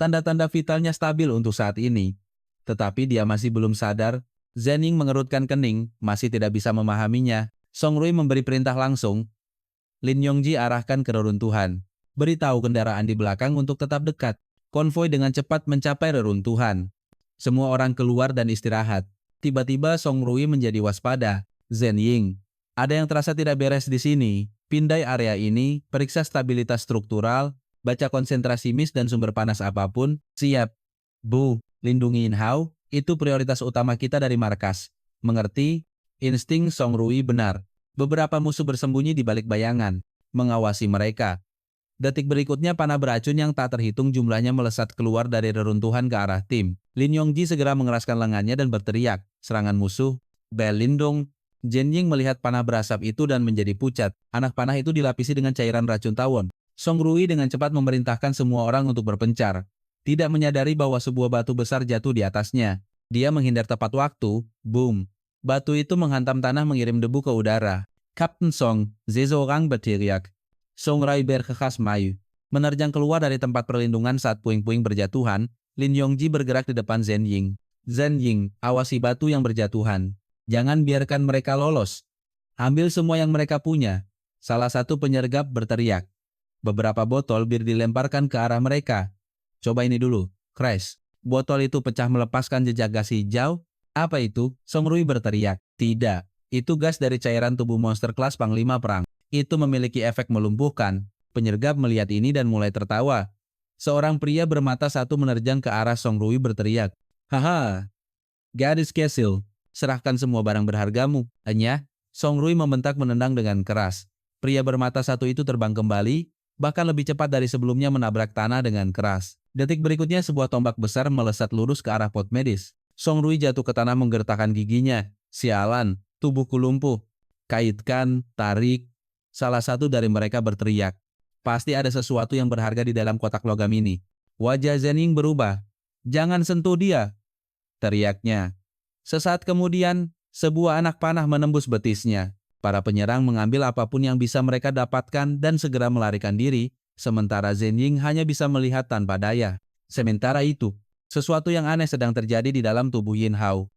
"Tanda-tanda vitalnya stabil untuk saat ini." Tetapi dia masih belum sadar. Zhen Ying mengerutkan kening, masih tidak bisa memahaminya. Song Rui memberi perintah langsung. Lin Yongji arahkan ke reruntuhan. "Beritahu kendaraan di belakang untuk tetap dekat." Konvoi dengan cepat mencapai reruntuhan. Semua orang keluar dan istirahat. Tiba-tiba Song Rui menjadi waspada. "Zhen Ying, ada yang terasa tidak beres di sini. Pindai area ini, periksa stabilitas struktural, baca konsentrasi mis dan sumber panas apapun." "Siap, Bu." "Lindungi Yin Hao, itu prioritas utama kita dari markas." "Mengerti?" Insting Song Rui benar. Beberapa musuh bersembunyi di balik bayangan, mengawasi mereka. Detik berikutnya panah beracun yang tak terhitung jumlahnya melesat keluar dari reruntuhan ke arah tim. Lin Yongji segera mengeraskan lengannya dan berteriak, "Serangan musuh! Bel Lindung!" Zhen Ying melihat panah berasap itu dan menjadi pucat. Anak panah itu dilapisi dengan cairan racun tawon. Song Rui dengan cepat memerintahkan semua orang untuk berpencar. Tidak menyadari bahwa sebuah batu besar jatuh di atasnya. Dia menghindar tepat waktu. Boom! Batu itu menghantam tanah mengirim debu ke udara. "Kapten Song, seseorang berteriak." Song Rai bergegas maju. Menerjang keluar dari tempat perlindungan saat puing-puing berjatuhan, Lin Yongji bergerak di depan Zhen Ying. "Zhen Ying, awasi batu yang berjatuhan. Jangan biarkan mereka lolos. Ambil semua yang mereka punya." Salah satu penyergap berteriak. Beberapa botol bir dilemparkan ke arah mereka. "Coba ini dulu." Crash. Botol itu pecah melepaskan jejak gas hijau. "Apa itu?" Song Rui berteriak. "Tidak, itu gas dari cairan tubuh monster kelas Panglima Perang. Itu memiliki efek melumpuhkan." Penyergap melihat ini dan mulai tertawa. Seorang pria bermata satu menerjang ke arah Song Rui berteriak, "Haha, gadis kecil, serahkan semua barang berhargamu." "Enya." Song Rui membentak menendang dengan keras. Pria bermata satu itu terbang kembali, bahkan lebih cepat dari sebelumnya menabrak tanah dengan keras. Detik berikutnya sebuah tombak besar melesat lurus ke arah pot medis. Song Rui jatuh ke tanah menggertakkan giginya. "Sialan, tubuhku lumpuh." "Kaitkan, tarik." Salah satu dari mereka berteriak. "Pasti ada sesuatu yang berharga di dalam kotak logam ini." Wajah Zhen Ying berubah. "Jangan sentuh dia!" teriaknya. Sesaat kemudian, sebuah anak panah menembus betisnya. Para penyerang mengambil apapun yang bisa mereka dapatkan dan segera melarikan diri, sementara Zhen Ying hanya bisa melihat tanpa daya. Sementara itu, sesuatu yang aneh sedang terjadi di dalam tubuh Yin Hao.